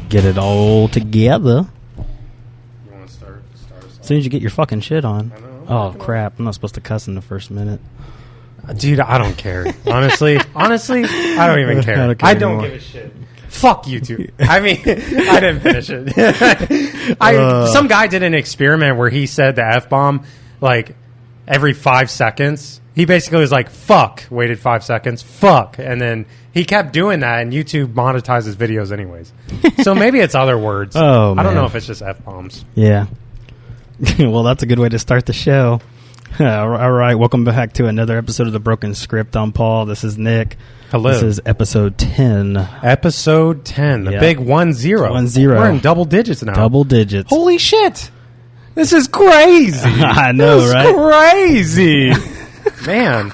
get it all together. You want to start As soon as you get your fucking shit on. I know. Oh, crap. I'm not supposed to cuss in the first minute. Dude, I don't care. Honestly, I don't even care. I don't give a shit. Fuck YouTube. I mean, I didn't finish it. Some guy did an experiment where he said the F-bomb like every 5 seconds. He basically was like, fuck, waited 5 seconds, fuck. And then he kept doing that, and YouTube monetizes videos anyways. So maybe it's other words. Oh, I don't man. know if it's just F-bombs. Yeah. Well, that's a good way to start the show. All right, welcome back to another episode of The Broken Script. I'm Paul. This is Nick. Hello. This is episode 10. Episode 10, the big 10. 10. We're in double digits now. Double digits. Holy shit. This is crazy. I know, this right? Crazy. Man.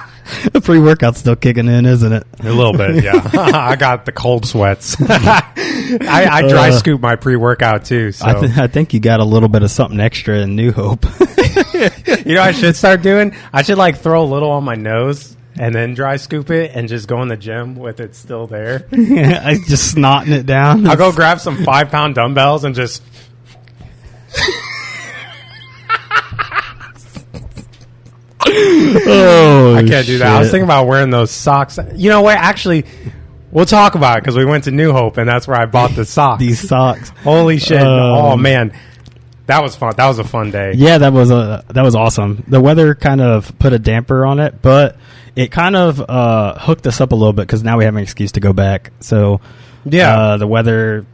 The pre-workout's still kicking in, isn't it? A little bit, yeah. I got the cold sweats. I dry scoop my pre-workout, too. So. I think you got a little bit of something extra in New Hope. You know what I should start doing? I should, like, throw a little on my nose and then dry scoop it and just go in the gym with it still there. I just snotting it down. I'll go grab some 5-pound dumbbells and just... Oh, I can't do that. I was thinking about wearing those socks. You know what? Actually, we'll talk about it because we went to New Hope and that's where I bought the socks. These socks. Holy shit! Oh man, that was fun. That was a fun day. Yeah, that was awesome. The weather kind of put a damper on it, but it kind of hooked us up a little bit because now we have an excuse to go back. So yeah, the weather.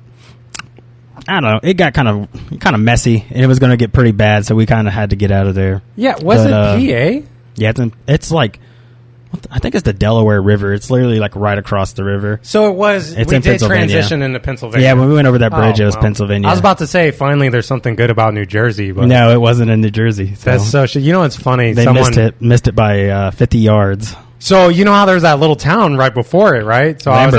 I don't know. It got kind of messy, and it was going to get pretty bad, so we kind of had to get out of there. Yeah, was it PA? Yeah, it's like I think it's the Delaware River. It's literally like right across the river. So it was. We did transition into Pennsylvania. Yeah, when we went over that bridge, it was Pennsylvania. I was about to say finally there's something good about New Jersey, but no, it wasn't in New Jersey. So. That's so. You know, it's funny. They missed it by 50 yards. So you know how there's that little town right before it, right? So I was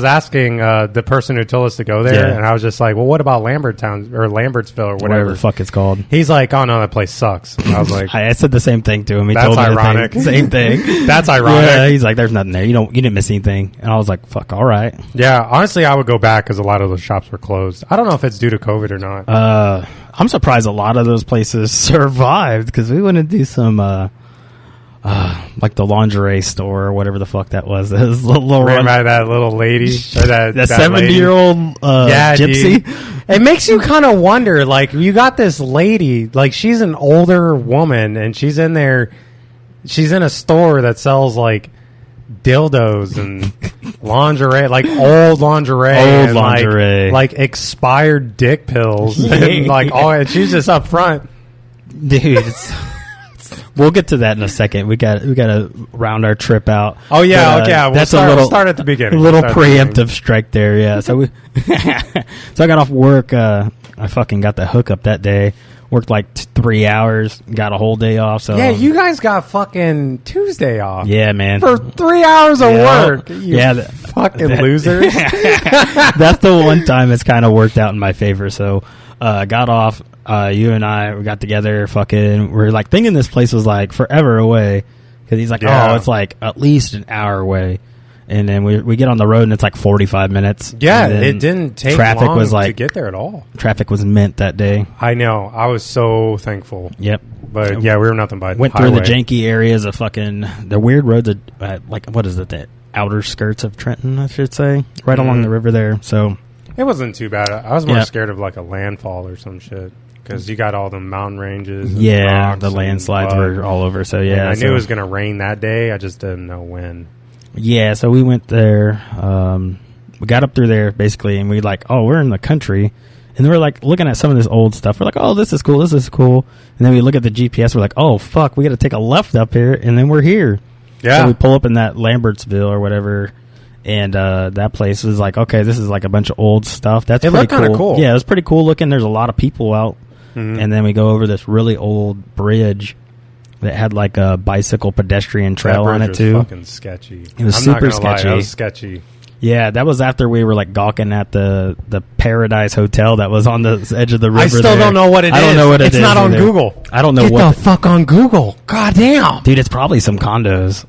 asking the person who told us to go there, and I was just like, "Well, what about Lambertown or Lambertsville or whatever the fuck it's called?" He's like, "Oh no, that place sucks." And I was like, I said the same thing to him. He That's told me ironic. Same thing. That's ironic. Yeah, he's like, "There's nothing there. You didn't miss anything." And I was like, "Fuck, all right." Yeah, honestly, I would go back because a lot of those shops were closed. I don't know if it's due to COVID or not. I'm surprised a lot of those places survived because we went to do some. Like the lingerie store or whatever the fuck that was. It was ran by that little lady or that 70-year-old gypsy. Dude. It makes you kind of wonder, like, you got this lady, like, she's an older woman and she's in there, she's in a store that sells like dildos and lingerie, like old lingerie, like expired dick pills and like all, and she's just up front, dude. We'll get to that in a second. We got to round our trip out. Oh yeah, but, okay. That's we'll start at the beginning. A little preemptive strike there, yeah. So so I got off work. I fucking got the hookup that day. Worked like 3 hours. Got a whole day off. So yeah, you guys got fucking Tuesday off. Yeah, man. For 3 hours of work. You fucking losers. That's the one time it's kind of worked out in my favor. So got off. You and we got together, we're like thinking this place was like forever away because he's like, oh, it's like at least an hour away, and then we get on the road and it's like 45 minutes. Yeah, it didn't take long to get there at all. Traffic was mint that day. I know. I was so thankful. Yep. But yeah, we were nothing but went through the janky areas of the weird roads, like what is it, the outer skirts of Trenton, I should say, right along the river there. So it wasn't too bad. I was more scared of like a landfall or some shit. Because you got all the mountain ranges. And the landslides were all over. So, yeah. And I knew it was going to rain that day. I just didn't know when. Yeah, so we went there. We got up through there, basically, and we like, oh, we're in the country. And then we're like looking at some of this old stuff. We're like, oh, this is cool. This is cool. And then we look at the GPS. We're like, oh, fuck, we got to take a left up here. And then we're here. Yeah. So we pull up in that Lambertsville or whatever. And that place was like, okay, this is like a bunch of old stuff. It pretty looked kind of cool. Yeah, it was pretty cool looking. There's a lot of people out. Mm-hmm. And then we go over this really old bridge that had like a bicycle pedestrian trail on it too. Fucking sketchy. It was super sketchy. It was sketchy. Yeah, that was after we were like gawking at the Paradise Hotel that was on the edge of the river. I still don't know what it is. I don't know what it is. It's not on Google. I don't know Get the fuck on Google. God damn. Dude, it's probably some condos.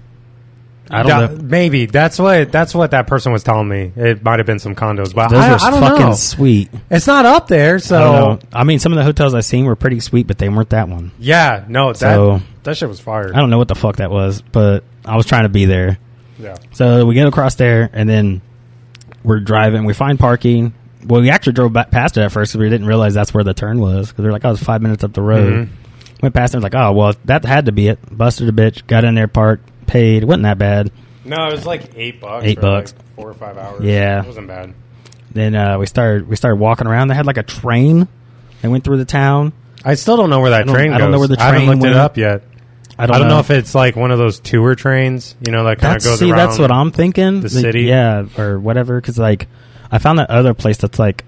I don't know. Maybe that's what that person was telling me. It might have been some condos, but those I are don't fucking know. sweet. It's not up there, so I don't know. I mean, some of the hotels I seen were pretty sweet, but they weren't that one. Yeah, no, that shit was fire. I don't know what the fuck that was, but I was trying to be there. Yeah. So we get across there, and then we're driving. We find parking. Well, we actually drove back past it at first because we didn't realize that's where the turn was. Because we were like, oh, it's 5 minutes up the road. Mm-hmm. Went past it and was like, oh, well, that had to be it. Busted a bitch. Got in there, parked, paid. It wasn't that bad. No, it was like $8. $8. Like 4 or 5 hours. Yeah. It wasn't bad. Then we started walking around. They had like a train that went through the town. I still don't know where that train goes. I don't know where the train I haven't looked went. it up yet. I don't know if it's like one of those tour trains, you know, that kind of goes around. That's what I'm thinking. The city. Yeah, or whatever. Because like, I found that other place that's like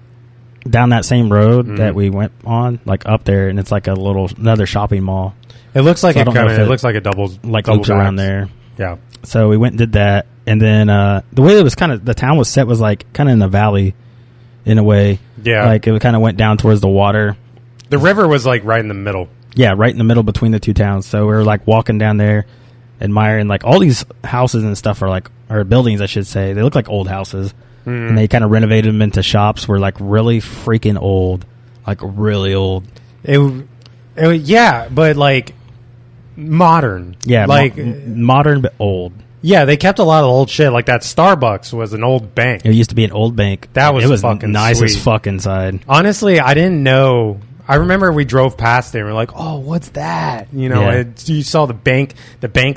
down that same road that we went on, like up there, and it's like another shopping mall. It looks like so it looks like a double loops around there. Yeah. So we went and did that, and then the way it was the town was set was like kind of in the valley, in a way. Yeah. Like it kind of went down towards the water. The river was like right in the middle. Yeah, right in the middle between the two towns. So we were like walking down there, admiring like all these houses and stuff or buildings, I should say. They look like old houses, and they kind of renovated them into shops. Were like really freaking old, like really old. Yeah, but like modern. Yeah, like modern but old. Yeah, they kept a lot of old shit. Like that Starbucks was an old bank. It used to be an old bank. That was it was fucking nice sweet. as fuck inside. Honestly, I didn't know. I remember we drove past there and we're like, "Oh, what's that?" You know, Yeah. you saw the bank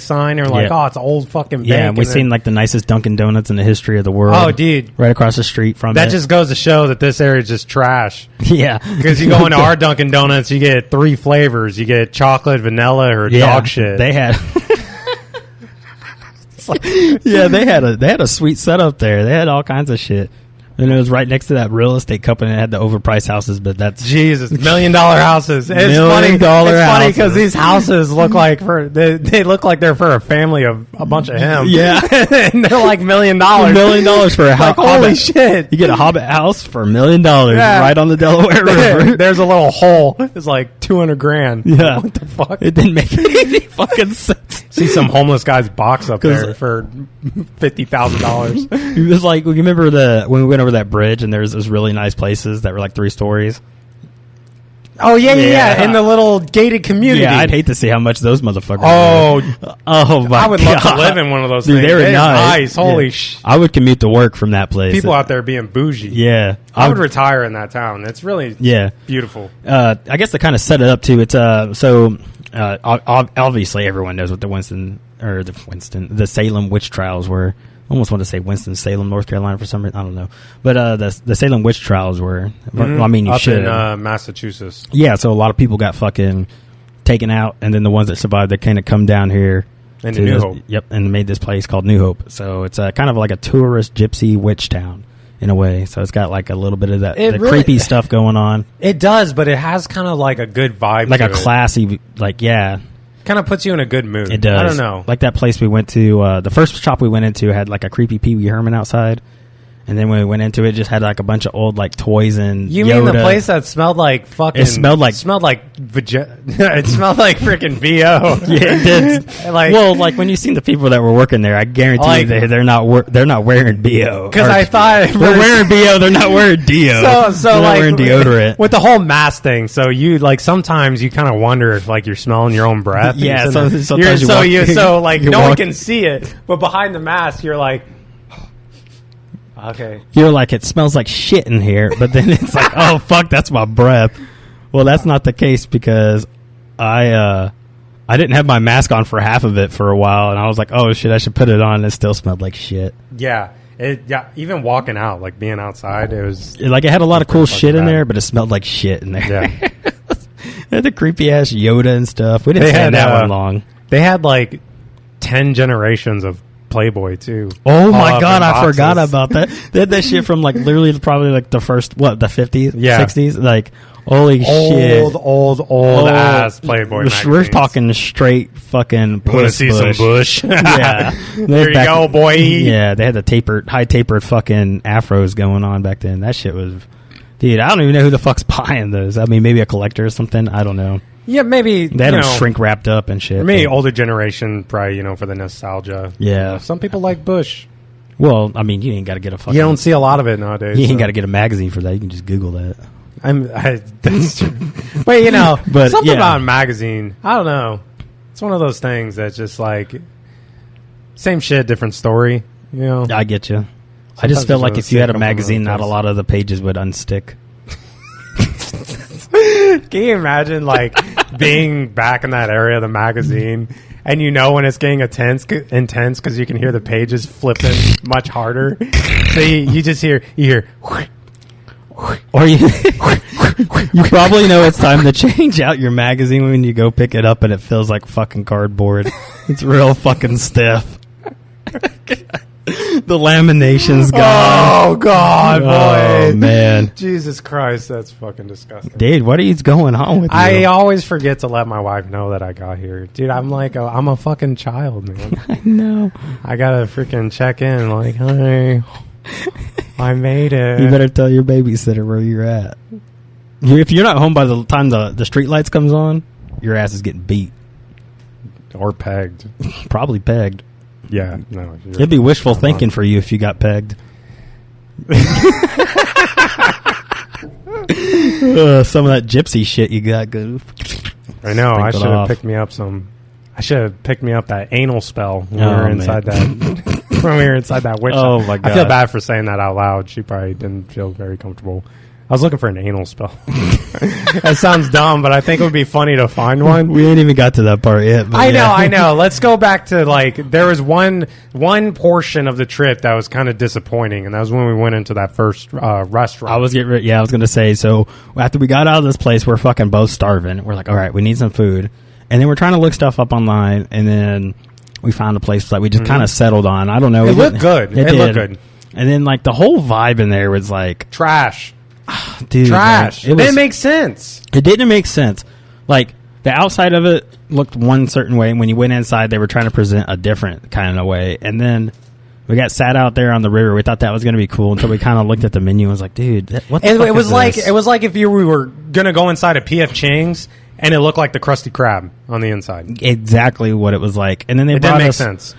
sign, and we're like, Yeah. "Oh, it's an old fucking bank." Yeah, we and seen like the nicest Dunkin' Donuts in the history of the world. Oh, dude, right across the street from that it. just goes to show that this area is just trash. Yeah, Because you go into our Dunkin' Donuts, you get 3 flavors. You get chocolate, vanilla, or dog shit. They had. Yeah, they had a sweet setup there. They had all kinds of shit. And it was right next to that real estate company that had the overpriced houses, but that's Jesus, $1 million houses. It's $1 million funny because houses. these houses look like they look like they're for a family of a bunch of him. Yeah. And they're like $1 million. $1 million for a house. Like, holy shit! You get a Hobbit house for $1 million right on the Delaware River. There's a little hole. It's like $200,000. Yeah. What the fuck? It didn't make any fucking sense. See some homeless guy's box up there for $50,000. It was like, you remember when we went over that bridge and there's those really nice places that were like 3 stories? Oh, yeah. In the little gated community. Yeah, I'd hate to see how much those motherfuckers were. Oh, my I would love to live in one of those Dude, things. they were They're nice. Holy I would commute to work from that place. People out there being bougie. Yeah. I would retire in that town. It's really beautiful. I guess to kind of set it up, too, it's obviously everyone knows what the Salem witch trials were. I almost want to say Winston-Salem, North Carolina for some reason. I don't know. But the Salem witch trials were. Well, I mean, you up should. in Massachusetts. Yeah, so a lot of people got fucking taken out, and then the ones that survived, they kind of come down here. Into New Hope. Yep, and made this place called New Hope. So it's kind of like a tourist gypsy witch town in a way. So it's got like a little bit of that creepy stuff going on. It does, but it has kind of like a good vibe. Like to a classy, kind of puts you in a good mood. It does. I don't know. Like that place we went to, the first shop we went into had like a creepy Pee Wee Herman outside. And then when we went into it, just had like a bunch of old like toys and You Yoda. mean the place that smelled like fucking... It smelled like... it smelled like freaking VO. Yeah, it did. Like when you seen the people that were working there, I guarantee you they're not wearing BO. Because I thought... They're wearing BO, they're not wearing DO. So they're like... not wearing deodorant. With the whole mask thing, so you like sometimes you kind of wonder if like you're smelling your own breath. Yeah, sometimes no one can see it, but behind the mask you're like... Okay. You're like, it smells like shit in here, but then it's like, oh fuck, that's my breath. Well, that's not the case because I didn't have my mask on for half of it for a while, and I was like, oh shit, I should put it on, and it still smelled like shit. Yeah. Even walking out, like being outside, it was... Like, it had a lot of cool shit in there, but it smelled like shit in there. Yeah. It had the creepy-ass Yoda and stuff. We didn't stay in that one long. They had, like, 10 generations of Playboy, too. Oh, my God, I forgot about that. They had that shit from, like, literally probably, like, the first, the 50s? Yeah. 60s? Like, holy shit. Old ass Playboy magazines. We're talking straight fucking puss. Want to see some bush? Yeah. There you go, boy. Yeah, they had the high tapered fucking afros going on back then. That shit was... Dude, I don't even know who the fuck's buying those. I mean, maybe a collector or something. I don't know. Yeah, maybe they had them shrink wrapped up and shit. Maybe older generation, probably for the nostalgia. Yeah, some people like Bush. Well, I mean, you ain't got to get a fucking. You don't see a lot of it nowadays. You ain't got to get a magazine for that. You can just Google that. That's true. But but something about a magazine. I don't know. It's one of those things that's just like same shit, different story. I get you. I just feel like if you had a magazine, not a lot of the pages would unstick. Can you imagine being back in that area of the magazine, and when it's getting intense because you can hear the pages flipping much harder. So you just hear or you probably know it's time to change out your magazine when you go pick it up and it feels like fucking cardboard. It's real fucking stiff. The lamination's gone. Oh, God, boy. Oh, man. Jesus Christ, that's fucking disgusting. Dude, what is going on with you? I always forget to let my wife know that I got here. Dude, I'm I'm a fucking child, man. I know. I gotta freaking check in, hi, I made it. You better tell your babysitter where you're at. If you're not home by the time the street lights comes on, your ass is getting beat. Or pegged. Probably pegged. Yeah, no. It'd be wishful thinking for you if you got pegged. Some of that gypsy shit you got good. I know. I should have picked me up that anal spell when we were inside that. When we were inside that witch. Oh my God! I feel bad for saying that out loud. She probably didn't feel very comfortable. I was looking for an anal spell. That sounds dumb, but I think it would be funny to find one. We ain't even got to that part yet. I know. Let's go back to there was one portion of the trip that was kind of disappointing, and that was when we went into that first restaurant. I was going to say, so after we got out of this place, we're fucking both starving. We're like, all right, we need some food. And then we're trying to look stuff up online, and then we found a place that we just kind of settled on. I don't know. It looked good. It looked good. And then the whole vibe in there was like trash. Dude, trash. It didn't make sense. It didn't make sense. The outside of it looked one certain way, and when you went inside, they were trying to present a different kind of way. And then we got sat out there on the river. We thought that was going to be cool until we kind of looked at the menu and was like, dude, what the fuck is this? It was like if we were going to go inside a P.F. Chang's and it looked like the Krusty Krab on the inside. Exactly what it was like. And then they brought us... It didn't make sense.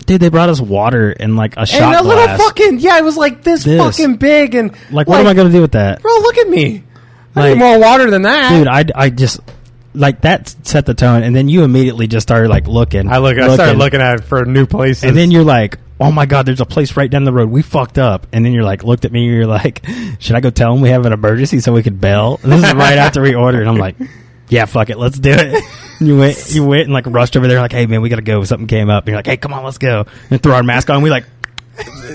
Dude, they brought us water in a shot and a glass. Little fucking it was like this fucking big and what am I gonna do with that, bro? Look at me. I need more water than that, dude. I just that set the tone, and then you immediately just started looking. I started looking at it for new places, and then you're like, oh my God, there's a place right down the road. We fucked up, and then you're looked at me, and you're like, should I go tell them we have an emergency so we could bail? And this is right after we ordered. And I'm like, yeah, fuck it, let's do it. You went and rushed over there hey man, we gotta go. Something came up. And you're like, hey, come on, let's go. And threw our mask on. We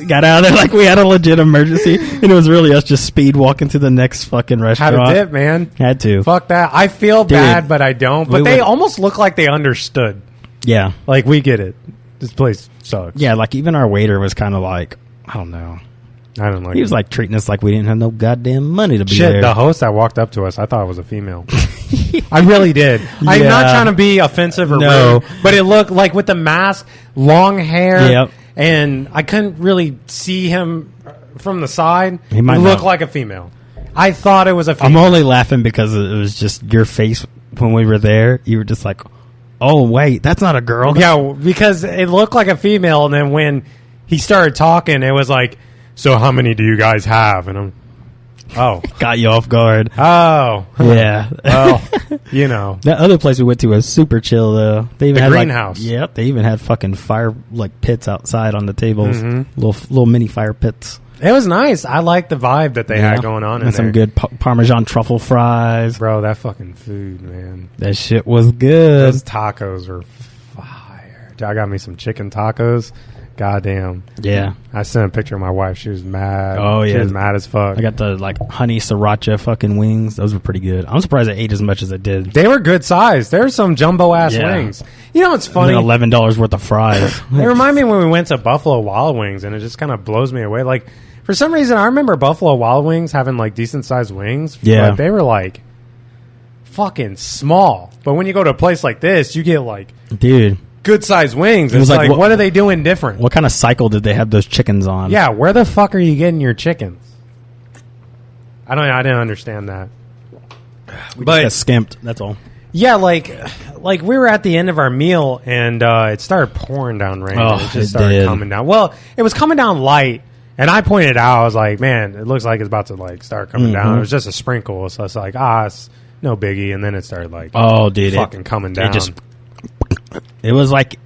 got out of there we had a legit emergency, and it was really us just speed walking to the next fucking restaurant. Had a dip, man. Had to. Fuck that. I feel bad, but I don't. But they almost look like they understood. Yeah, we get it. This place sucks. Yeah, even our waiter was kind of I don't know. I don't like. He was treating us like we didn't have no goddamn money to be there. The host that walked up to us, I thought it was a female. I really did. Yeah. I'm not trying to be offensive or rude, but it looked with the mask, long hair, and I couldn't really see him from the side. He looked like a female. I thought it was a female. I'm only laughing because it was just your face when we were there. You were just like, oh, wait, that's not a girl. Yeah, because it looked like a female, and then when he started talking, it was like, so how many do you guys have? And I'm, got you off guard. Oh. Yeah. Well, That other place we went to was super chill, though. They even had greenhouse. Yep. They even had fucking fire, pits outside on the tables. Mm-hmm. Little mini fire pits. It was nice. I liked the vibe that they had going on in there. Some good Parmesan truffle fries. Bro, that fucking food, man. That shit was good. Those tacos were fire. I got me some chicken tacos. Goddamn. Yeah. I sent a picture of my wife. She was mad. Oh, yeah. She was mad as fuck. I got the, honey sriracha fucking wings. Those were pretty good. I'm surprised I ate as much as I did. They were good size. There were some jumbo-ass wings. You know what's funny? $11 worth of fries. They remind me when we went to Buffalo Wild Wings, and it just kind of blows me away. For some reason, I remember Buffalo Wild Wings having, decent-sized wings. Yeah. But they were, fucking small. But when you go to a place like this, you get, Dude. good-sized wings. It's what are they doing different? What kind of cycle did they have those chickens on? Yeah, where the fuck are you getting your chickens? I didn't understand that. We just got skimped, that's all. Yeah, like we were at the end of our meal and it started pouring down rain. Oh, it just started coming down. Well, it was coming down light, and I pointed out, I was like, man, it looks like it's about to like start coming down. It was just a sprinkle, so it's like, it's no biggie. And then it started like, fucking coming down. It was like,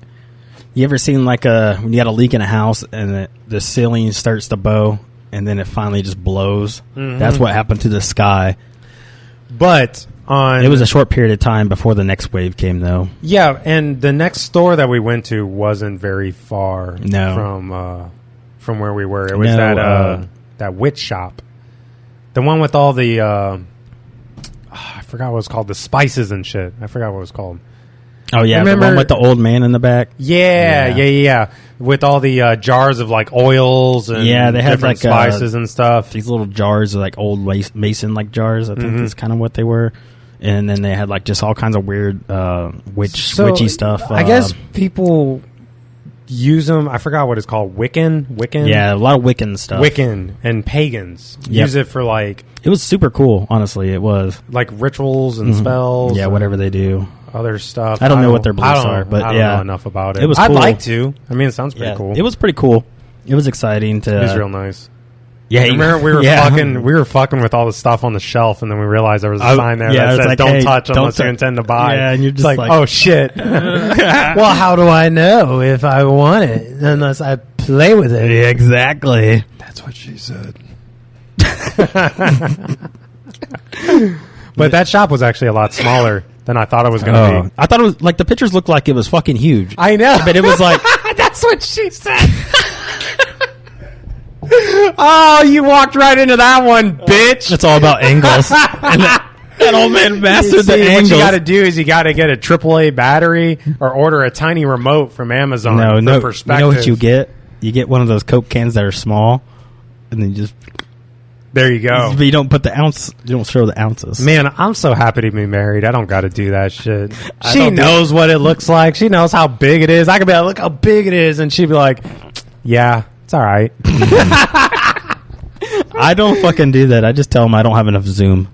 you ever seen like when you got a leak in a house and the ceiling starts to bow and then it finally just blows? That's what happened to the sky. But it was a short period of time before the next wave came, though. Yeah, and the next store that we went to wasn't very far from where we were. It was that witch shop, the one with all the I forgot what it was called, the spices and shit. I forgot what it was called. Oh yeah, the one with the old man in the back. Yeah. With all the jars of like oils and they had like spices and stuff. These little jars of like old mason like jars. I think that's kind of what they were. And then they had like just all kinds of weird witchy stuff. I guess people use them. I forgot what it's called. Wiccan. Yeah, a lot of Wiccan stuff. Wiccan and pagans use it for like. It was super cool. Honestly, it was like rituals and spells. Yeah, whatever they do. Other stuff. I don't know what their beliefs are, but I don't know enough about it. It was cool. I'd like to. I mean, it sounds pretty cool. It was pretty cool. It was exciting to. It was real nice. Yeah, remember we were fucking with all the stuff on the shelf, and then we realized there was a sign there that said, like, "Don't touch unless you intend to buy." Yeah, and you're just like, "Oh shit!" Well, how do I know if I want it unless I play with it? Yeah, exactly. That's what she said. But that shop was actually a lot smaller than I thought it was going to be. I thought it was like the pictures looked like it was fucking huge. I know, but it was like that's what she said. Oh, you walked right into that one, bitch. It's all about angles. And that old man mastered the angles. What you got to do is you got to get a AAA battery or order a tiny remote from Amazon. No. Perspective. You know what you get? You get one of those Coke cans that are small, and then you just. There you go. But you don't put the ounce. You don't show the ounces. Man, I'm so happy to be married. I don't got to do that shit. She knows what it looks like. She knows how big it is. I could be like, look how big it is, and she'd be like, yeah. It's all right. I don't fucking do that. I just tell them I don't have enough zoom.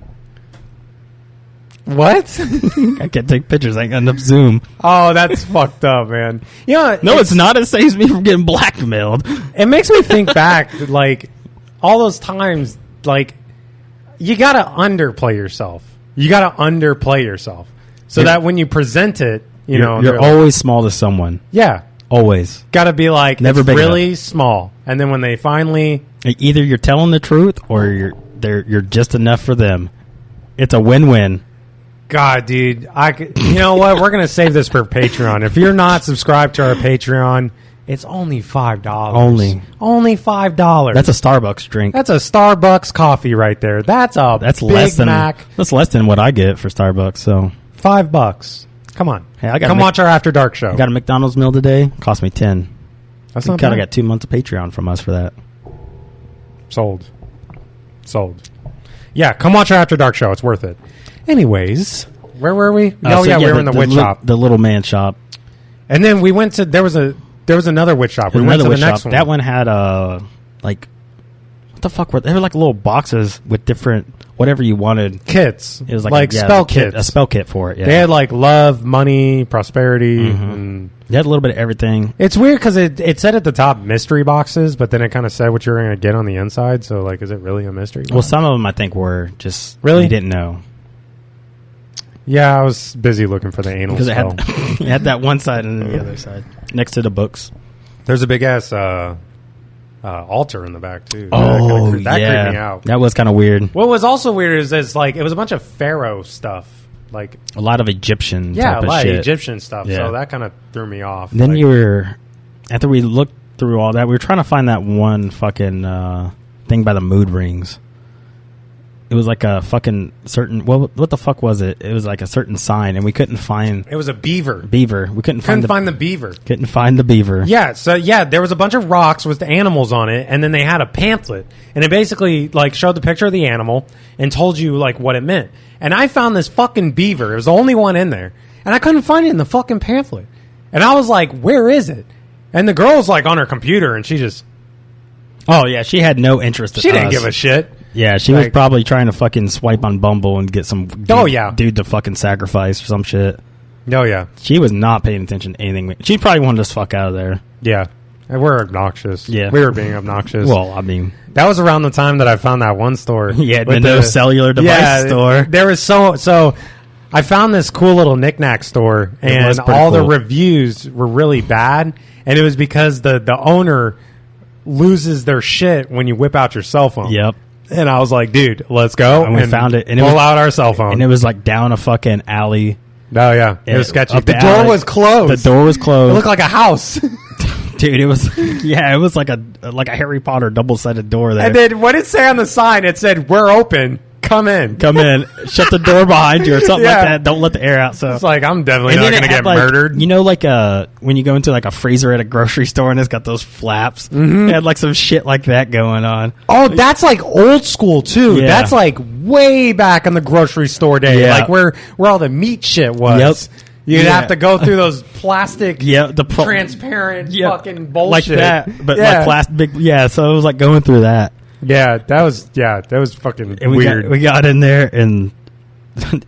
What? I can't take pictures. I ain't got enough zoom. Oh, that's fucked up, man. You know, no, it's not. It saves me from getting blackmailed. It makes me think back, like, all those times, like, you got to underplay yourself. So that when you present it, you're always small to someone. Yeah. Always. Got to be like, never it's big really enough. Small. And then when they finally... Either you're telling the truth or you're just enough for them. It's a win-win. God, dude. You know what? We're going to save this for Patreon. If you're not subscribed to our Patreon, it's only $5. Only $5. That's a Starbucks drink. That's a Starbucks coffee right there. That's Big less than Mac. That's less than what I get for Starbucks. So $5. Come on. Hey, come watch our After Dark show. I got a McDonald's meal today. Cost me $10. That's not bad. I got 2 months of Patreon from us for that. Sold. Yeah, come watch our After Dark show. It's worth it. Anyways, where were we? We were in the witch shop. The little man shop. And then we went to, there was another witch shop. We went to the next one. That one had, like, what the fuck were they? They were like little boxes with different, whatever you wanted. Kits. It was like spell kits. A spell kit for it, yeah. They had like love, money, prosperity. And they had a little bit of everything. It's weird because it said at the top mystery boxes, but then it kind of said what you're going to get on the inside. So, like, is it really a mystery box? Well, some of them I think were just, really? You didn't know. Yeah, I was busy looking for the anal spell. Because it had that one side and then the other side. Next to the books. There's a big-ass altar in the back, too. Oh, that creeped me out. That was kind of weird. What was also weird is like, it was a bunch of pharaoh stuff. Like a lot of Egyptian type of of shit. Egyptian stuff. Yeah. So that kind of threw me off. Then after we looked through all that, we were trying to find that one fucking thing by the mood rings. It was like a fucking certain... Well, what the fuck was it? It was like a certain sign, and we couldn't find... It was a beaver. We couldn't find the beaver. Couldn't find the beaver. Yeah, so there was a bunch of rocks with the animals on it, and then they had a pamphlet, and it basically like showed the picture of the animal and told you like what it meant. And I found this fucking beaver. It was the only one in there, and I couldn't find it in the fucking pamphlet. And I was like, where is it? And the girl's like on her computer, and she just... Oh, yeah, she had no interest in She didn't give a shit. Yeah, she was probably trying to fucking swipe on Bumble and get some dude to fucking sacrifice or some shit. Oh, yeah. She was not paying attention to anything. She probably wanted us fuck out of there. Yeah. And we're obnoxious. Yeah. We were being obnoxious. Well, I mean... That was around the time that I found that one store. Yeah, the no cellular device store. There was so... I found this cool little knickknack store, and all the reviews were really bad, and it was because the owner loses their shit when you whip out your cell phone. Yep. And I was like, dude, let's go. And we found it. And pull out our cell phone. And it was like down a fucking alley. Oh, yeah. It was sketchy. The door alley. was closed. The door was closed. It looked like a house. Dude, it was... Yeah, it was like a Harry Potter double-sided door there. And then what did it say on the sign? It said, we're open. Come in. Shut the door behind you or something like that. Don't let the air out. So it's like, I'm definitely not going to get murdered. You know, like when you go into like a freezer at a grocery store and it's got those flaps. Mm-hmm. It had like some shit like that going on. Oh, that's like old school too. Yeah. That's like way back in the grocery store day. Yeah. Like where all the meat shit was. Yep. You'd have to go through those plastic, transparent fucking bullshit. Like that. But like plastic, so it was like going through that. Yeah, that was fucking weird. We got in there and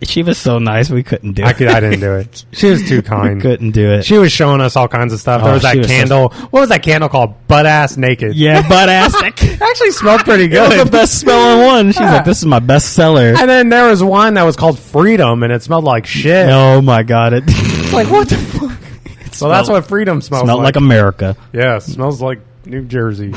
she was so nice we couldn't do it. I didn't do it. She was too kind. We couldn't do it. She was showing us all kinds of stuff. There was that candle. What was that candle called? Butt Ass Naked. Yeah, Butt Ass Naked. Actually smelled pretty good. It was the best smelling one. She's like, this is my best seller. And then there was one that was called Freedom, and it smelled like shit. Oh my God. It's like, what the fuck? So that's what Freedom smells like. Smelled like America. Yeah, it smells like New Jersey.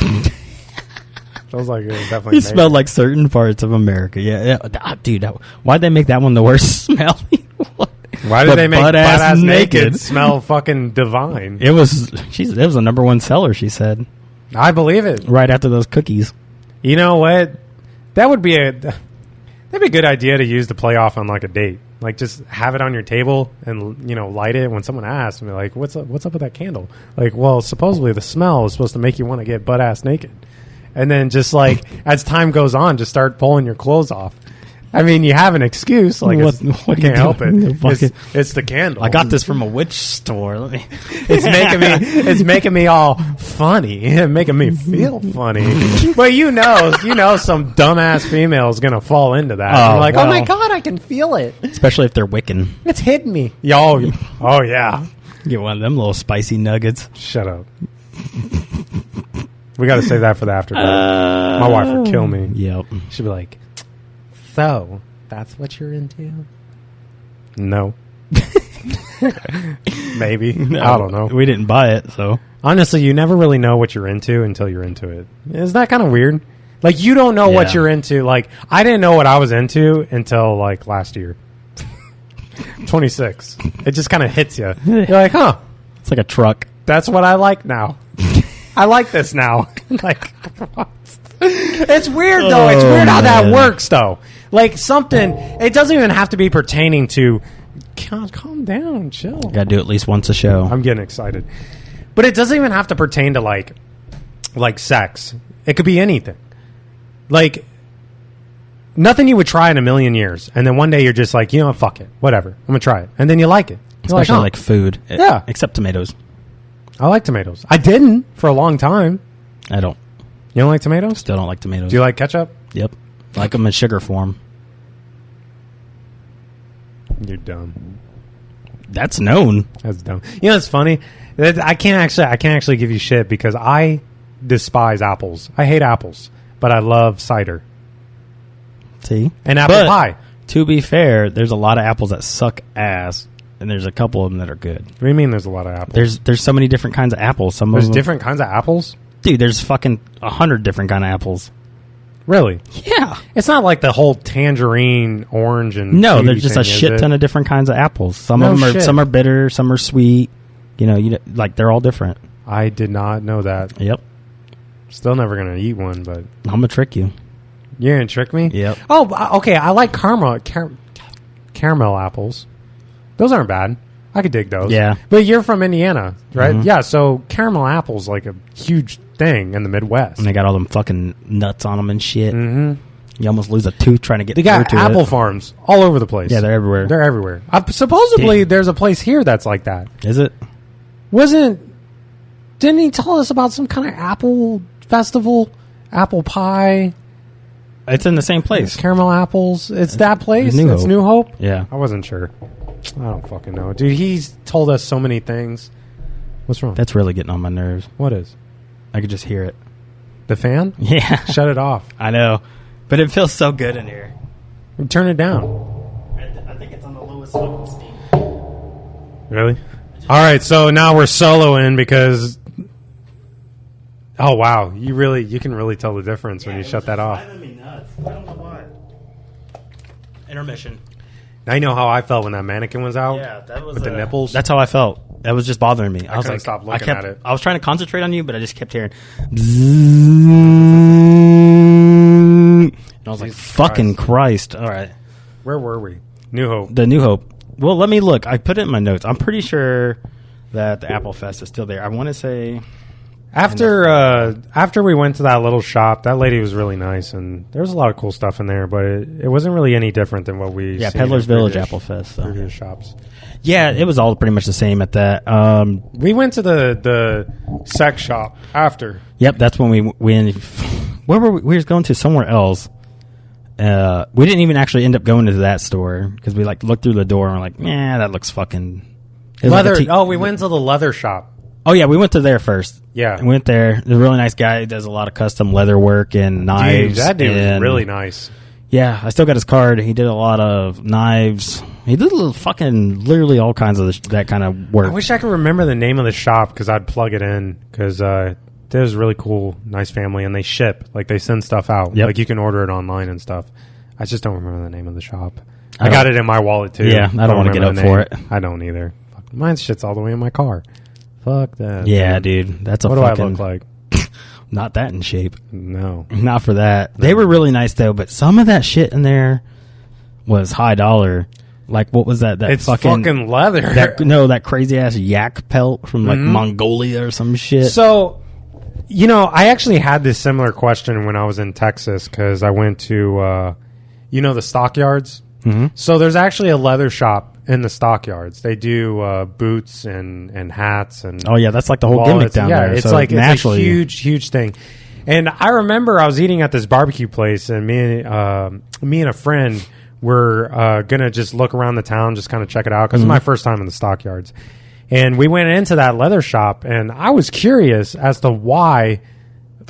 Smells like it was definitely it smelled like certain parts of America. Yeah. Dude, why'd they make that one the worst smelling one? Why did they make Butt Ass Naked smell fucking divine? It was the number one seller, she said. I believe it. Right after those cookies. You know what? That'd be a good idea to use to play off on like a date. Like just have it on your table and light it when someone asks and be like, what's up with that candle? Like, well, supposedly the smell is supposed to make you want to get butt ass naked. And then just like as time goes on, just start pulling your clothes off. I mean, you have an excuse. Like, what I can't help it. It's the candle. I got this from a witch store. It's making me all funny, making me feel funny. But some dumbass female is gonna fall into that. Oh, like, oh my God, I can feel it. Especially if they're Wiccan. It's hitting me. Oh yeah. Get one of them little spicy nuggets. Shut up. We got to save that for the after. My wife would kill me. Yep. She'd be like, so, that's what you're into? No. Maybe. No, I don't know. We didn't buy it, so. Honestly, you never really know what you're into until you're into it. Is that kind of weird? Like, you don't know what you're into. Like, I didn't know what I was into until, like, last year. 26. It just kind of hits you. You're like, huh. It's like a truck. That's what I like now. I like this now. Like, it's weird though. It's weird how that works though. Like something, it doesn't even have to be pertaining to. Calm down, chill. Got to do at least once a show. I'm getting excited, but it doesn't even have to pertain to like sex. It could be anything. Like nothing you would try in a million years, and then one day you're just like, fuck it, whatever. I'm gonna try it, and then you like it. Especially like food. Yeah, except tomatoes. I like tomatoes. I didn't for a long time. I don't. You don't like tomatoes? Still don't like tomatoes. Do you like ketchup? Yep. I like them in sugar form. You're dumb. That's known. That's dumb. It's funny. I can't actually give you shit because I despise apples. I hate apples, but I love cider. See? And apple pie. To be fair, there's a lot of apples that suck ass. And there's a couple of them that are good. What do you mean there's a lot of apples? There's so many different kinds of apples. There's different kinds of apples? Dude, there's fucking 100 different kind of apples. Really? Yeah. It's not like the whole tangerine, orange, and no, there's just a shit ton of different kinds of apples. Some are bitter, some are sweet. Like they're all different. I did not know that. Yep. Still never gonna eat one, but I'm gonna trick you. You're gonna trick me? Yep. Oh, okay. I like caramel apples. Those aren't bad. I could dig those. Yeah. But you're from Indiana, right? Mm-hmm. Yeah, so caramel apple's like a huge thing in the Midwest. And they got all them fucking nuts on them and shit. Mm-hmm. You almost lose a tooth trying to get They got apple farms all over the place. Yeah, they're everywhere. They're everywhere. Supposedly, there's a place here that's like that. Is it? Didn't he tell us about some kind of apple festival? Apple pie? It's in the same place. Caramel apples. It's that place. New It's Hope. New Hope. Yeah. I wasn't sure. I don't fucking know, dude. He's told us so many things. What's wrong? That's really getting on my nerves. What is? I could just hear it. The fan? Yeah. Shut it off. I know. But it feels so good in here. Turn it down. I think it's on the lowest fucking speed. Really? All right, so now we're soloing because... Oh, wow. You can really tell the difference when you shut that off. Driving me nuts. I don't know why. Intermission. Now you know how I felt when that mannequin was out? Yeah, that was with the nipples? That's how I felt. That was just bothering me. I was couldn't like, stop looking at it. I was trying to concentrate on you, but I just kept hearing. And I was like, "Fucking Christ!" All right, Where were we? New Hope. the New Hope. Well, let me look. I put it in my notes. I'm pretty sure that the Apple Fest is still there. I want to say. After we went to that little shop, that lady was really nice, and there was a lot of cool stuff in there, but it wasn't really any different than what we Yeah, seen Peddler's in Village previous- Apple Fest. So. previous shops. Yeah, it was all pretty much the same at that. We went to the sex shop after. Yep, that's when we where were we? We were going to somewhere else. We didn't even actually end up going to that store because we like looked through the door and we're like, yeah, that looks fucking it was Leather. like We went to the leather shop. Oh yeah, we went to there first. Yeah. We went there. There's a really nice guy. He does a lot of custom leather work and knives. Dude, that dude was and- really nice. Yeah, I still got his card. He did a lot of knives. He did a little fucking literally all kinds of that kind of work. I wish I could remember the name of the shop because I'd plug it in because there's a really cool, nice family and they ship. Like they send stuff out. Yep. Like you can order it online and stuff. I just don't remember the name of the shop. I I got it in my wallet too. Yeah, I don't wanna get remember up for the name. I don't either. Fuck, mine shit's all the way in my car. Fuck that. Yeah, man. dude, that's a What fucking. do I look like? Not that in shape. No. Not for that. They were really nice though, but some of that shit in there was high dollar. Like what was that? That It's fucking leather. that crazy ass yak pelt from like Mongolia or some shit. So, I actually had this similar question when I was in Texas because I went to, the stockyards. Mm-hmm. So there's actually a leather shop in the stockyards. They do boots and hats and Oh yeah, that's like the whole gimmick wallets. down Yeah, there. it's So like naturally, it's a huge thing. And I remember I was eating at this barbecue place, and me and a friend were gonna just look around the town, just kind of check it out because it's my first time in the stockyards. And we went into that leather shop, and I was curious as to why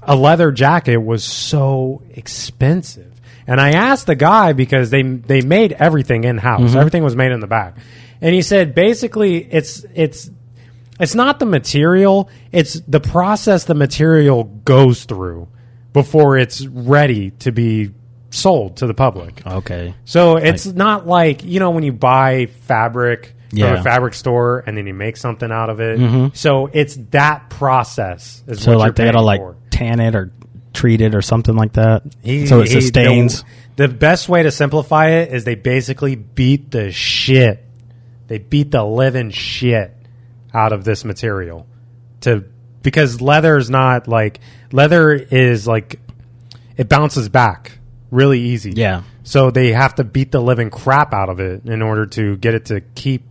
a leather jacket was so expensive. And I asked the guy because they made everything in house. Everything was made in the back, and he said basically it's not the material, it's the process the material goes through before it's ready to be sold to the public. okay. So it's not like, when you buy fabric from Yeah. a fabric store and then you make something out of it. So it's that process is So what like you're they gotta paying like for. tan it or treat it or something like that. So it sustains. The best way to simplify it is they basically beat the shit. They beat the living shit out of this material because leather is like it bounces back really easy. Yeah. So they have to beat the living crap out of it in order to get it to keep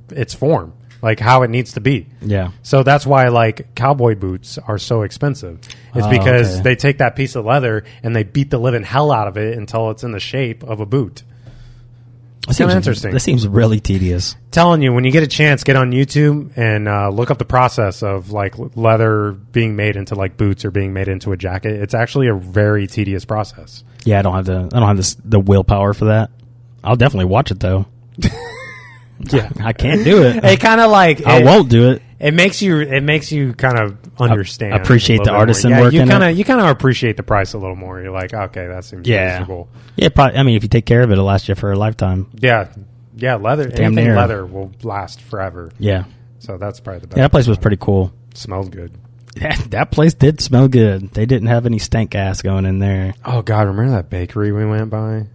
its form, like how it needs to be. Yeah. So that's why like cowboy boots are so expensive. It's Oh, because okay. they take that piece of leather and they beat the living hell out of it until it's in the shape of a boot. It's kind of interesting. That seems really tedious. Telling you, when you get a chance, get on YouTube and look up the process of like leather being made into like boots or being made into a jacket. It's actually a very tedious process. Yeah, I don't have the willpower for that. I'll definitely watch it though. Yeah, I can't do it. it kind of like I won't do it. It makes you kind of understand, Appreciate a the little bit artisan more. work You in kind it. of you kind of appreciate the price a little more. You're like, okay, that seems reasonable. Yeah, probably. I mean, if you take care of it, it'll last you for a lifetime. Yeah, leather. Damn Anything near. leather will last forever. Yeah. So that's probably the best. Yeah, that place was pretty cool. Smells good. That place did smell good. They didn't have any stank gas going in there. Oh God, remember that bakery we went by?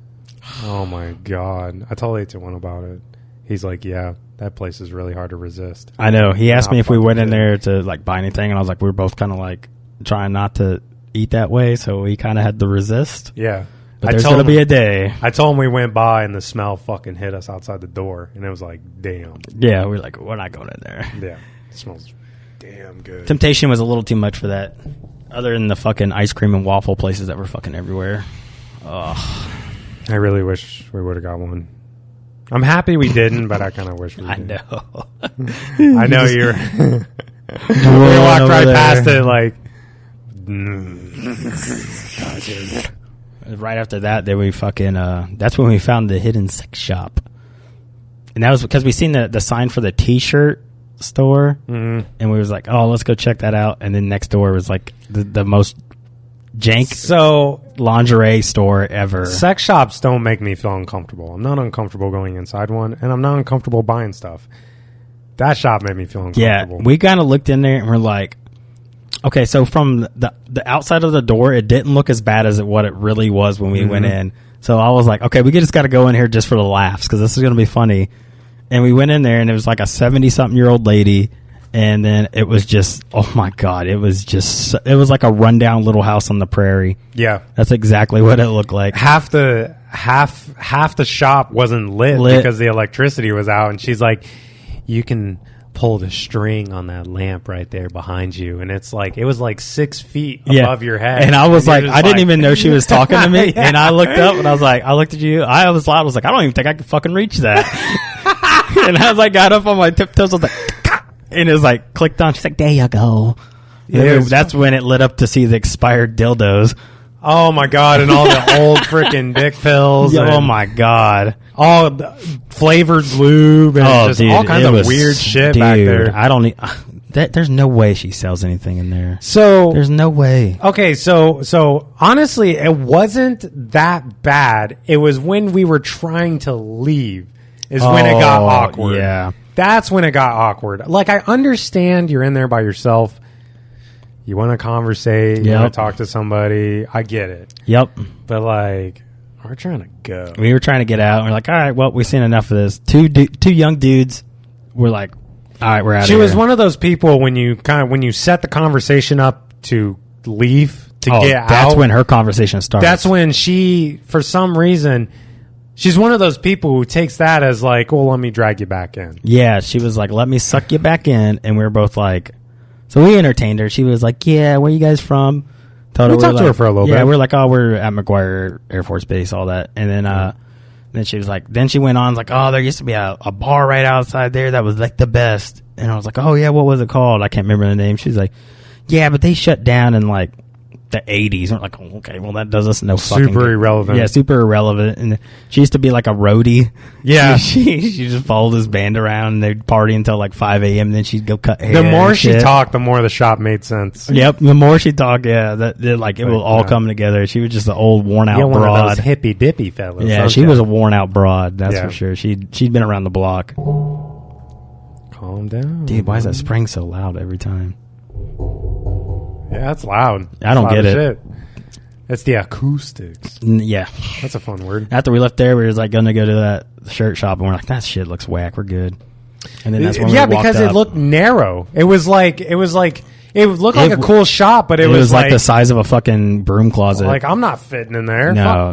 Oh my God, I told Ep.10 about it. He's like, yeah, that place is really hard to resist. I know. He asked How me if we fucking went in good. there to like buy anything, and I was like, we were both kind of like trying not to eat that way, so we kind of had to resist. Yeah, But there's gonna be a day. I told him we went by and the smell fucking hit us outside the door, and it was like, damn. Yeah, we were like, we're not going in there. Yeah, it smells damn good. Temptation was a little too much for that. Other than the fucking ice cream and waffle places that were fucking everywhere. I really wish we would have got one. I'm happy we didn't, but I kind of wish we did. I know. I know you're... we walked right past it like... Right after that, then we fucking... that's when we found the hidden sex shop. And that was because we seen the sign for the T-shirt store. And we was like, oh, let's go check that out. And then next door was like the most jank lingerie store ever. Sex shops don't make me feel uncomfortable. I'm not uncomfortable going inside one, and I'm not uncomfortable buying stuff. That shop made me feel uncomfortable. Yeah, we kind of looked in there and we're like, okay, so from the outside of the door, it didn't look as bad as what it really was when we went in. So I was like, okay, we just got to go in here just for the laughs because this is going to be funny. And we went in there and it was like a 70-something-year-old lady. And then it was just, oh my God, it was like a rundown little house on the prairie. Yeah. That's exactly what it looked like. Half the shop wasn't lit because the electricity was out. And she's like, you can pull the string on that lamp right there behind you. And it was like 6 feet above your head. And I was like, I didn't even know she was talking to me. And I looked up and I was like, I looked at you. I was loud. I was like, I don't even think I can fucking reach that. And I was like, got up on my tiptoes. I was like, and it was like clicked on. She's like, there you go. Yeah, that's when it lit up to see the expired dildos. Oh my God. And all the old freaking dick pills. Yeah, oh my God. All the flavored lube and just all kinds of weird shit back there. I don't need there's no way she sells anything in there. So there's no way. Okay, so honestly, it wasn't that bad. It was when we were trying to leave is when it got awkward. Yeah. That's when it got awkward. Like, I understand you're in there by yourself. You want to conversate. You want to talk to somebody. I get it. Yep. But, like, we're trying to go. We were trying to get out. And we're like, all right, well, we've seen enough of this. Two young dudes were like, all right, we're out of here. She was one of those people when you set the conversation up to leave, to get out. That's when her conversation started. That's when she, for some reason... She's one of those people who takes that as like, well, let me drag you back in. Yeah, she was like, let me suck you back in. And we were both like, so we entertained her. She was like, yeah, where you guys from? We talked to her for a little bit. Yeah, we're like, oh, we're at McGuire Air Force Base, all that. And then she was like, then she went on like, oh, there used to be a bar right outside there that was like the best. And I was like, oh yeah, what was it called? I can't remember the name. She's like, yeah, but they shut down in like the 80s. We're like, oh, okay, well that does us no fucking super irrelevant. Yeah, super irrelevant. And she used to be like a roadie. Yeah, she just followed his band around and they'd party until like 5 a.m. and then she'd go cut hair. The more she talked, the more the shop made sense. Yep, the more she talked, yeah, it will all come together. She was just an old worn out broad. One of those hippy dippy fellas. Yeah, she was a worn out broad, that's for sure. She'd been around the block. Calm down, dude. Why is that spring so loud every time? Yeah, that's loud. I don't get it. Shit. It's the acoustics. Yeah. That's a fun word. After we left there, we were like going to go to that shirt shop, and we're like, that shit looks whack. We're good. And then that's when we walked because up. it looked narrow. It looked like a cool shop, but it was like the size of a fucking broom closet. Like, I'm not fitting in there. No,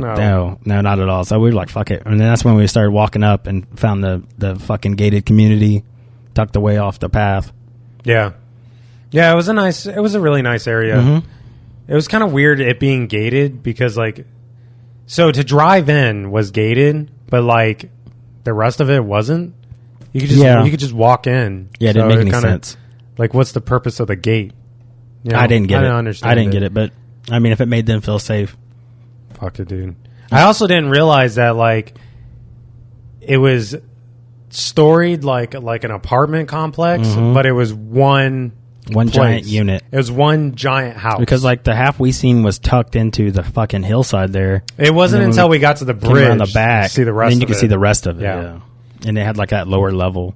not at all. So we were like, fuck it. And then that's when we started walking up and found the fucking gated community tucked away off the path. Yeah. Yeah, it was a really nice area. Mm-hmm. It was kind of weird it being gated because, like, so to drive in was gated, but, like, the rest of it wasn't. You could just walk in. Yeah, it didn't make any sense. Like, what's the purpose of the gate? You know, I didn't get it. Understand I didn't get it, but, I mean, if it made them feel safe. Fuck it, dude. I also didn't realize that, like, it was storied like an apartment complex, but it was one giant unit. It was one giant house. Because like the half we seen was tucked into the fucking hillside there. It wasn't until we got to the bridge on the back. See the rest. Then you could see the rest of it. Yeah. And they had like that lower level.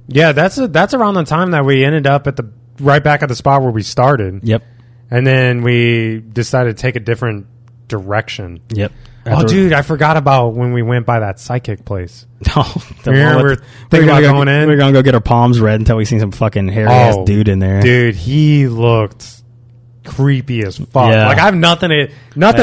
Yeah, that's around the time that we ended up at right back at the spot where we started. Yep. And then we decided to take a different direction. Yep. Dude, I forgot about when we went by that psychic place. Oh, we're thinking about going in. We're going to go get our palms read until we see some fucking hairy-ass dude in there. Dude, he looked creepy as fuck. Yeah. Like, I have nothing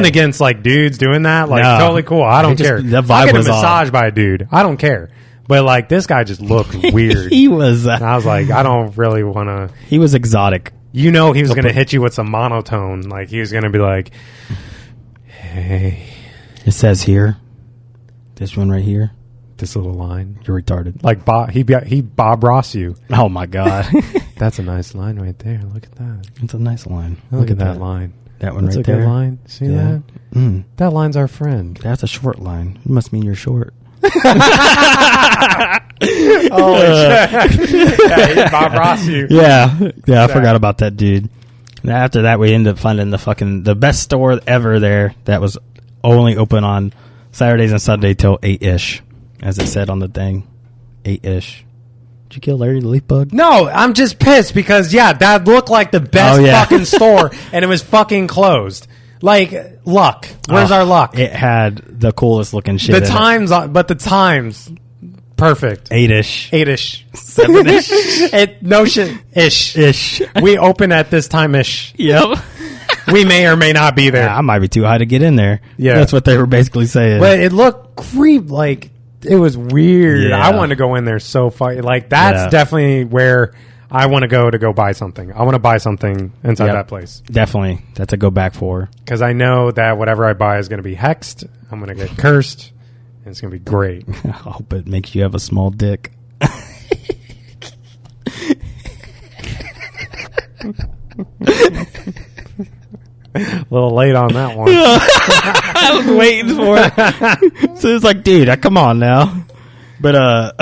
against, like, dudes doing that. Like, totally cool. I don't care. The vibe I get a was massage by a dude. I don't care. But, like, this guy just looked weird. He was... and I was like, I don't really want to... He was exotic. You know he was going to hit you with some monotone. Like, he was going to be like, hey... It says here. This one right here. This little line. You're retarded. Like Bob, he Bob Ross you. Oh my God. That's a nice line right there. Look at that. It's a nice line. Look at that line. That one That's right a there. good line. See that? That line's our friend. That's a short line. It must mean you're short. Holy shit. Yeah, Bob Ross you. Yeah, I forgot about that dude. And after that, we ended up finding the best store ever there that was only open on Saturdays and Sunday till 8-ish, as it said on the thing. 8-ish. Did you kill Larry the Leaf Bug? No, I'm just pissed because, that looked like the best fucking store, and it was fucking closed. Like, luck. Where's our luck? It had the coolest looking shit. The times, but the times, perfect. 8-ish. 8-ish. 7-ish. No shit. Ish. We open at this time-ish. Yep. We may or may not be there. I might be too high to get in there. Yeah. That's what they were basically saying. But it looked creep, like, it was weird. Yeah. I wanted to go in there so far. Like, that's definitely where I want to go buy something. I want to buy something inside that place. Definitely. That's a go back for. Because I know that whatever I buy is going to be hexed. I'm going to get cursed. And it's going to be great. I hope it makes you have a small dick. A little late on that one. I was waiting for it. So it's like, dude, come on now. But,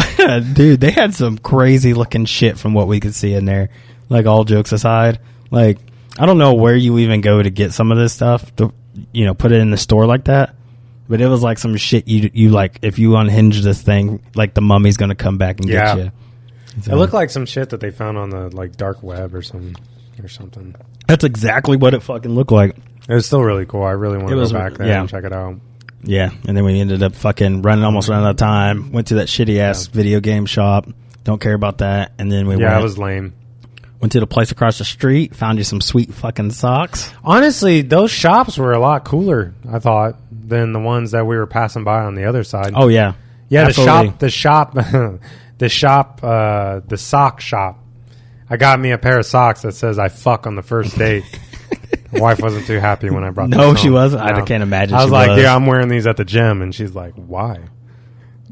dude, they had some crazy looking shit from what we could see in there. Like, all jokes aside. Like, I don't know where you even go to get some of this stuff to, put it in the store like that. But it was like some shit you like, if you unhinge this thing, like the mummy's going to come back and get you. So, it looked like some shit that they found on the, like, dark web or something. That's exactly what it fucking looked like. It was still really cool. I really want to go back there and check it out. Yeah, and then we ended up fucking almost running out of time. Went to that shitty ass video game shop. Don't care about that. And then we it was lame. Went to the place across the street. Found you some sweet fucking socks. Honestly, those shops were a lot cooler, I thought, than the ones that we were passing by on the other side. Oh yeah, yeah. The sock shop. I got me a pair of socks that says "I fuck on the first date." My wife wasn't too happy when I brought them. No, she wasn't. I can't imagine. I was like, "Yeah, I'm wearing these at the gym," and she's like, "Why?"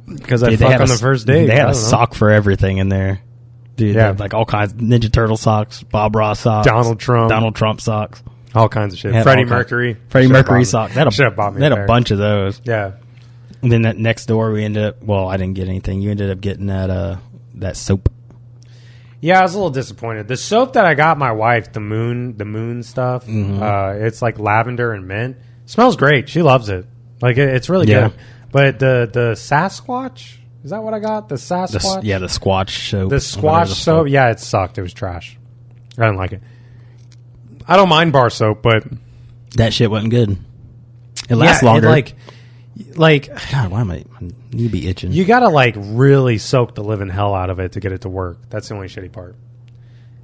Because I fuck on the first date. They had a sock for everything in there, dude. Yeah, like all kinds: Ninja Turtle socks, Bob Ross socks, Donald Trump socks, all kinds of shit. Freddie Mercury socks. They had a bunch of those. Yeah. And then that next door, we ended up. Well, I didn't get anything. You ended up getting that soap. Yeah, I was a little disappointed. The soap that I got my wife, the moon stuff, it's like lavender and mint. Smells great. She loves it. Like, it's really good. But the Sasquatch, is that what I got? The Sasquatch? The Squatch soap. The Squatch soap? Yeah, it sucked. It was trash. I didn't like it. I don't mind bar soap, but... That shit wasn't good. It lasts longer. Like, God, why am I knee be itching? You gotta like really soak the living hell out of it to get it to work. That's the only shitty part.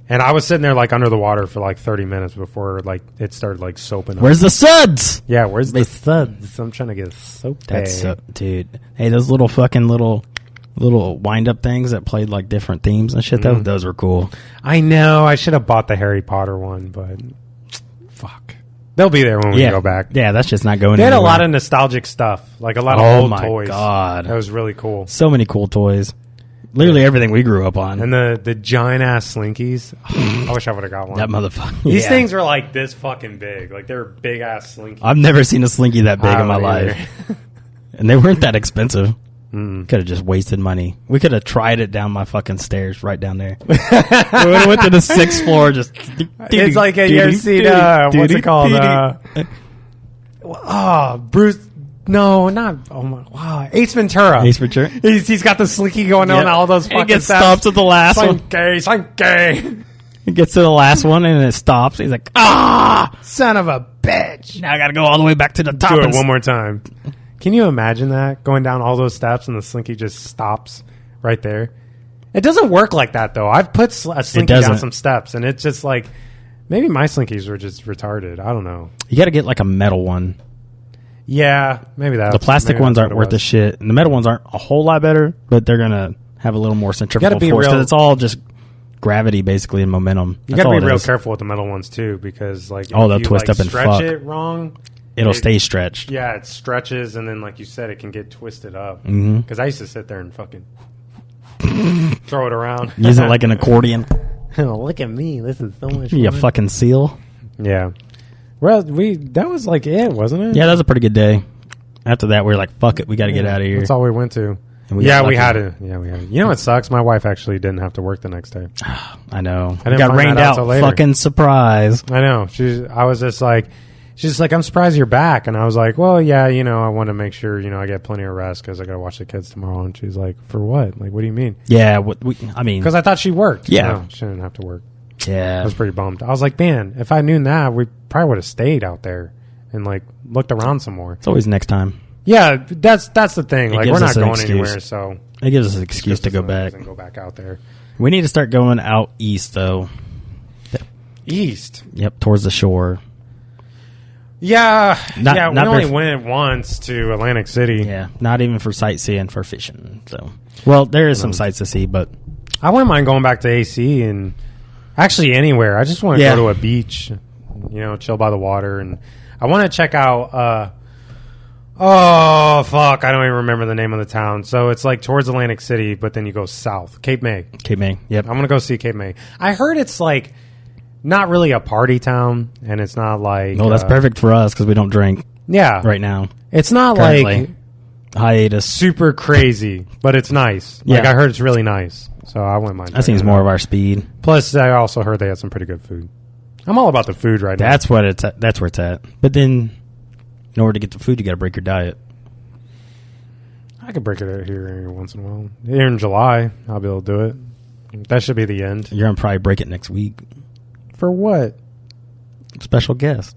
And I was sitting there like under the water for like 30 minutes before like it started like soaping up. Where's the suds? Yeah, where's the suds? I'm trying to get a soap. That's dude. Hey, those little fucking little wind up things that played like different themes and shit. Those were cool. I know. I should have bought the Harry Potter one, but fuck. They'll be there when we go back. Yeah, that's just not going They had anywhere. a lot of nostalgic stuff. Like a lot of old toys. Oh, my God. That was really cool. So many cool toys. Literally everything we grew up on. And the giant-ass Slinkies. I wish I would have got one. That motherfucker. These things are like this fucking big. Like, they're big-ass Slinkies. I've never seen a Slinky that big in my life. And they weren't that expensive. Could have just wasted money. We could have tried it down my fucking stairs right down there. We would have went to the 6th floor. Just it's like you ever seen what's it called? Bruce. No, not. Oh my! Wow, Ace Ventura. He's got the Slinky going on all those fucking. It gets stopped at the last one. Slinky. It gets to the last one and it stops. He's like, son of a bitch! Now I got to go all the way back to the top. Do it one more time. Can you imagine that? Going down all those steps and the Slinky just stops right there. It doesn't work like that, though. I've put a Slinky down some steps, and it's just like... Maybe my Slinkies were just retarded. I don't know. You got to get like a metal one. Yeah, maybe that. The plastic ones aren't worth a shit. And the metal ones aren't a whole lot better, but they're going to have a little more centrifugal force. Because it's all just gravity, basically, and momentum. You got to be real careful with the metal ones, too, because like they'll twist up and stretch fuck. It wrong... it'll stay stretched. Yeah, it stretches, and then, like you said, it can get twisted up. Mm-hmm. Because I used to sit there and fucking throw it around. Use it like an accordion. Look at me. This is so much fun. You fucking seal. Yeah. Well, that was like it, wasn't it? Yeah, that was a pretty good day. After that, we were like, fuck it. We got to get out of here. That's all we went to. We had it. Yeah, we had it. You know what sucks? My wife actually didn't have to work the next day. I know. I didn't got find rained that out out. till later. Fucking surprise. I know. I was just like, she's like, I'm surprised you're back. And I was like, well, yeah, I want to make sure, I get plenty of rest because I got to watch the kids tomorrow. And she's like, for what? Like, what do you mean? Yeah, I mean. Because I thought she worked. Yeah. No, she didn't have to work. Yeah. I was pretty bummed. I was like, man, if I knew that, we probably would have stayed out there and, like, looked around some more. It's always next time. Yeah, that's the thing. Like, we're not going excuse. anywhere, so. It gives us an excuse to go back. And go back out there. We need to start going out east, though. East? Yep, towards the shore. Yeah. We not only went once to Atlantic City. Yeah, not even for sightseeing, for fishing. So, well, there is some sights to see, but I wouldn't mind going back to AC and actually anywhere. I just want to go to a beach, chill by the water, and I want to check out. Oh fuck! I don't even remember the name of the town. So it's like towards Atlantic City, but then you go south, Cape May. Cape May. Yep. I'm gonna go see Cape May. I heard it's like not really a party town, and it's not like. No, that's perfect for us because we don't drink. Yeah. Right now, it's not currently. Like hiatus. Super crazy, but it's nice. Like I heard it's really nice, so I wouldn't mind. That seems more of our speed. Plus, I also heard they had some pretty good food. I'm all about the food right now. That's where it's at. But then, in order to get the food, you got to break your diet. I could break it out here once in a while. Here in July, I'll be able to do it. That should be the end. You're gonna probably break it next week. For what? Special guest.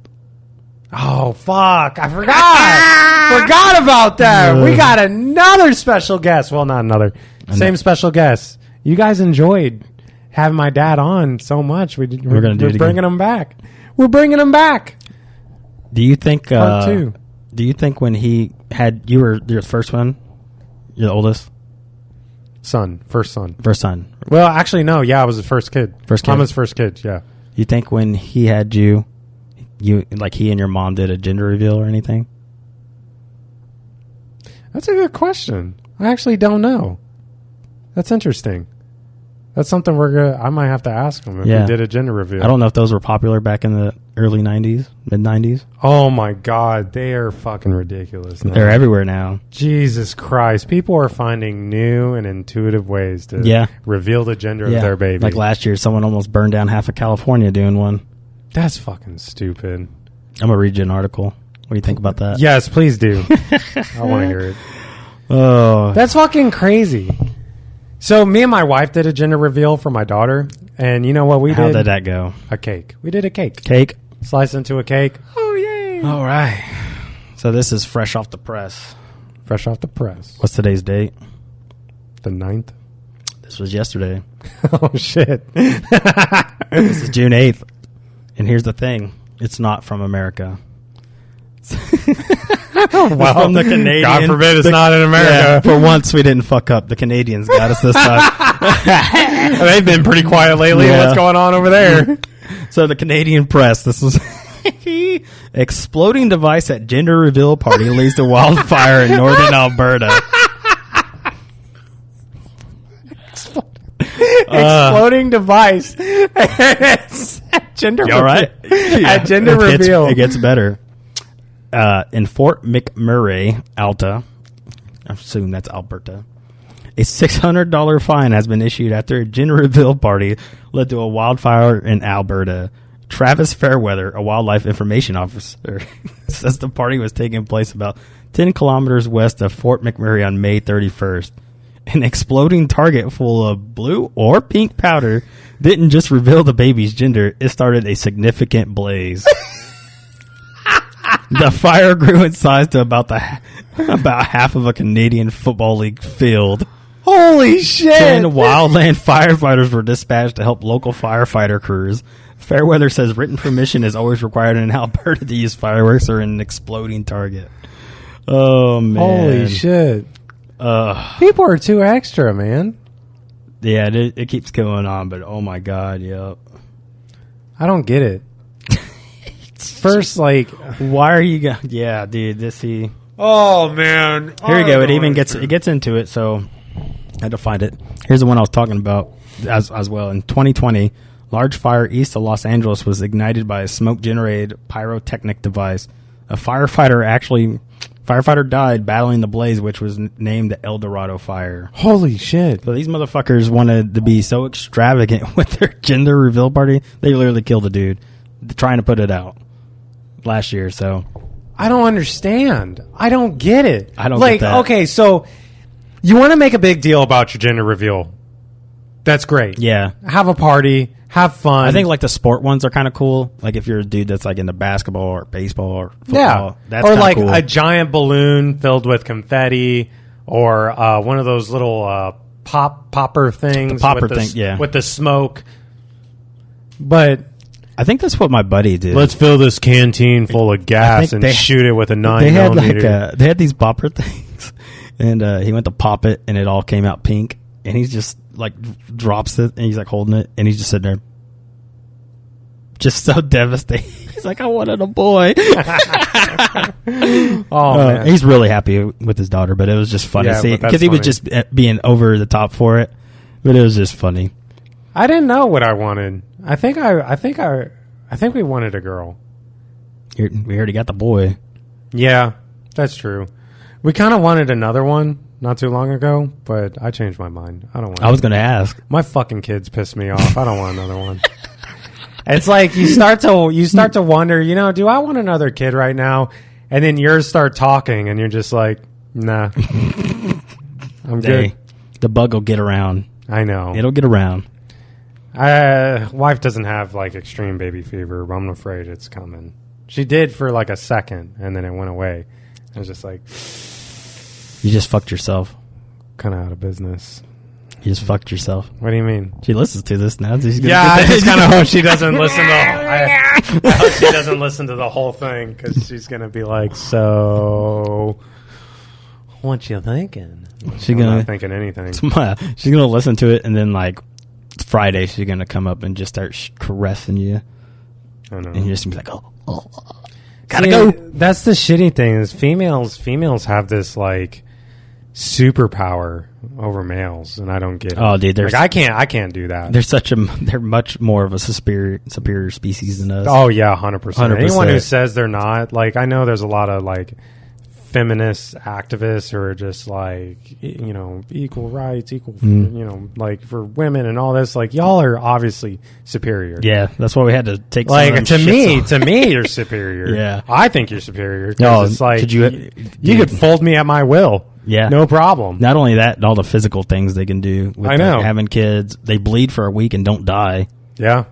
Oh fuck! I forgot about that. We got another special guest. Well, not another. Same special guest. You guys enjoyed having my dad on so much. We're bringing him back. We're bringing him back. Do you think? Part 2. Do you think when he had you were your first one, you're the oldest first son? First son. Well, actually, no. Yeah, I was the first kid. I'm his first kid. Yeah. You think when he had you like he and your mom did a gender reveal or anything? That's a good question. I actually don't know. That's interesting. That's something I might have to ask him if he did a gender reveal. I don't know if those were popular back in the early 90s, mid-90s. Oh my God, they are fucking ridiculous now. They're everywhere now. Jesus Christ. People are finding new and intuitive ways to reveal the gender of their baby. Like last year, someone almost burned down half of California doing one. That's fucking stupid. I'm going to read you an article. What do you think about that? Yes, please do. I want to hear it. Oh, that's fucking crazy. So me and my wife did a gender reveal for my daughter, and you know what we did? How did that go? A cake. We did a cake. Cake? Slice into a cake. Oh, yay. All right. So this is fresh off the press. Fresh off the press. What's today's date? The 9th. This was yesterday. Oh, shit. This is June 8th. And here's the thing. It's not from America. Well, from the Canadian. God forbid it's not in America. Yeah, for once we didn't fuck up. The Canadians got us this time. They've been pretty quiet lately. Yeah. What's going on over there? So the Canadian press, this was exploding device at gender reveal party leads to wildfire in northern Alberta. Exploding device at gender reveal. All right? At gender reveal. It gets better. In Fort McMurray, Alta, I assume that's Alberta, a $600 fine has been issued after a gender reveal party led to a wildfire in Alberta. Travis Fairweather, a wildlife information officer, says the party was taking place about 10 kilometers west of Fort McMurray on May 31st. An exploding target full of blue or pink powder didn't just reveal the baby's gender, it started a significant blaze. The fire grew in size to about half of a Canadian Football League field. Holy shit! 10 wildland firefighters were dispatched to help local firefighter crews. Fairweather says written permission is always required in Alberta to use fireworks or an exploding target. Oh, man. Holy shit. People are too extra, man. Yeah, it keeps going on, but oh my God, yep. I don't get it. First, like, why are you? Yeah, dude. Oh man. Here you go. It even gets into it. So I had to find it. Here's the one I was talking about as well. In 2020, large fire east of Los Angeles was ignited by a smoke-generated pyrotechnic device. A firefighter died battling the blaze, which was named the El Dorado Fire. Holy shit. So these motherfuckers wanted to be so extravagant with their gender reveal party, they literally killed a dude trying to put it out last year. So I don't understand. I don't get it. I don't like, get that. Okay, so you want to make a big deal about your gender reveal. That's great. Yeah. Have a party. Have fun. I think like the sport ones are kind of cool. Like if you're a dude that's like into basketball or baseball or football, that's or like cool. a giant balloon filled with confetti, or one of those little popper things. The popper with thing, yeah, with the smoke. But I think that's what my buddy did. Let's fill this canteen full of gas and shoot it with a 9mm. They had these popper things, and he went to pop it, and it all came out pink, and he's just like drops it, and he's like holding it, and he's just sitting there, just so devastated. He's like, I wanted a boy. Man. He's really happy with his daughter, but it was just funny because he was just being over the top for it, but it was just funny. I didn't know what I wanted. I think we wanted a girl. We already got the boy. Yeah, that's true. We kind of wanted another one not too long ago, but I changed my mind. I don't want. I was going to ask. My fucking kids pissed me off. I don't want another one. It's like you start to wonder, do I want another kid right now? And then yours start talking, and you're just like, nah, I'm good. The bug will get around. I know it'll get around. Wife doesn't have like extreme baby fever, but I'm afraid it's coming. She did for like a second, and then it went away. I was just like, you just fucked yourself. Kind of out of business. You just fucked yourself. What do you mean? She listens to this now. I just kind of hope she doesn't listen to. I hope she doesn't listen to the whole thing, because she's gonna be like, "So, what you thinking?" I'm not thinking anything. She's gonna listen to it, and then like Friday, she's gonna come up and just start caressing you. I know. And you're just gonna be like, "Oh, gotta go." That's the shitty thing is females have this like superpower over males, and I don't get it. Oh, dude, like, I can't do that. They're much more of a superior species than us. Oh yeah, 100%. Anyone who says they're not, like, I know there's a lot of like feminist activists who are just like, equal rights, like for women and all this. Like, y'all are obviously superior. Yeah, that's why we had to take. Like, to me, you're superior. Yeah, I think you're superior. No, it's like you could fold me at my will. Yeah, no problem. Not only that, all the physical things they can do with having kids. They bleed for a week and don't die. Yeah,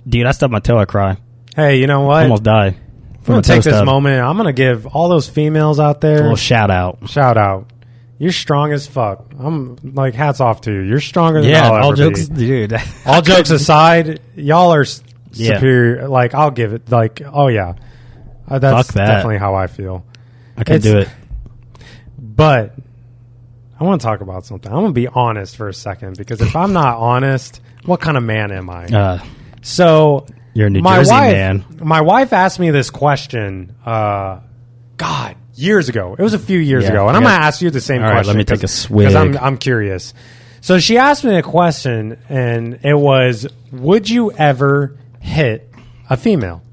dude, I stubbed my toe. I cry. Hey, you know what? Almost die. I'm going to take this moment. I'm going to give all those females out there a little shout out. Shout out. You're strong as fuck. I'm like, hats off to you. You're stronger than I'll all ever jokes, be. Dude. All jokes aside, y'all are superior. Like, I'll give it. Like, oh yeah, that's definitely how I feel. I can do it. But I want to talk about something. I'm going to be honest for a second, because if I'm not honest, what kind of man am I? So you're a New Jersey man. My wife asked me this question, years ago. It was a few years ago. And I'm going to ask you the same question. Right, let me take a swig. Because I'm curious. So she asked me a question, and it was, would you ever hit a female?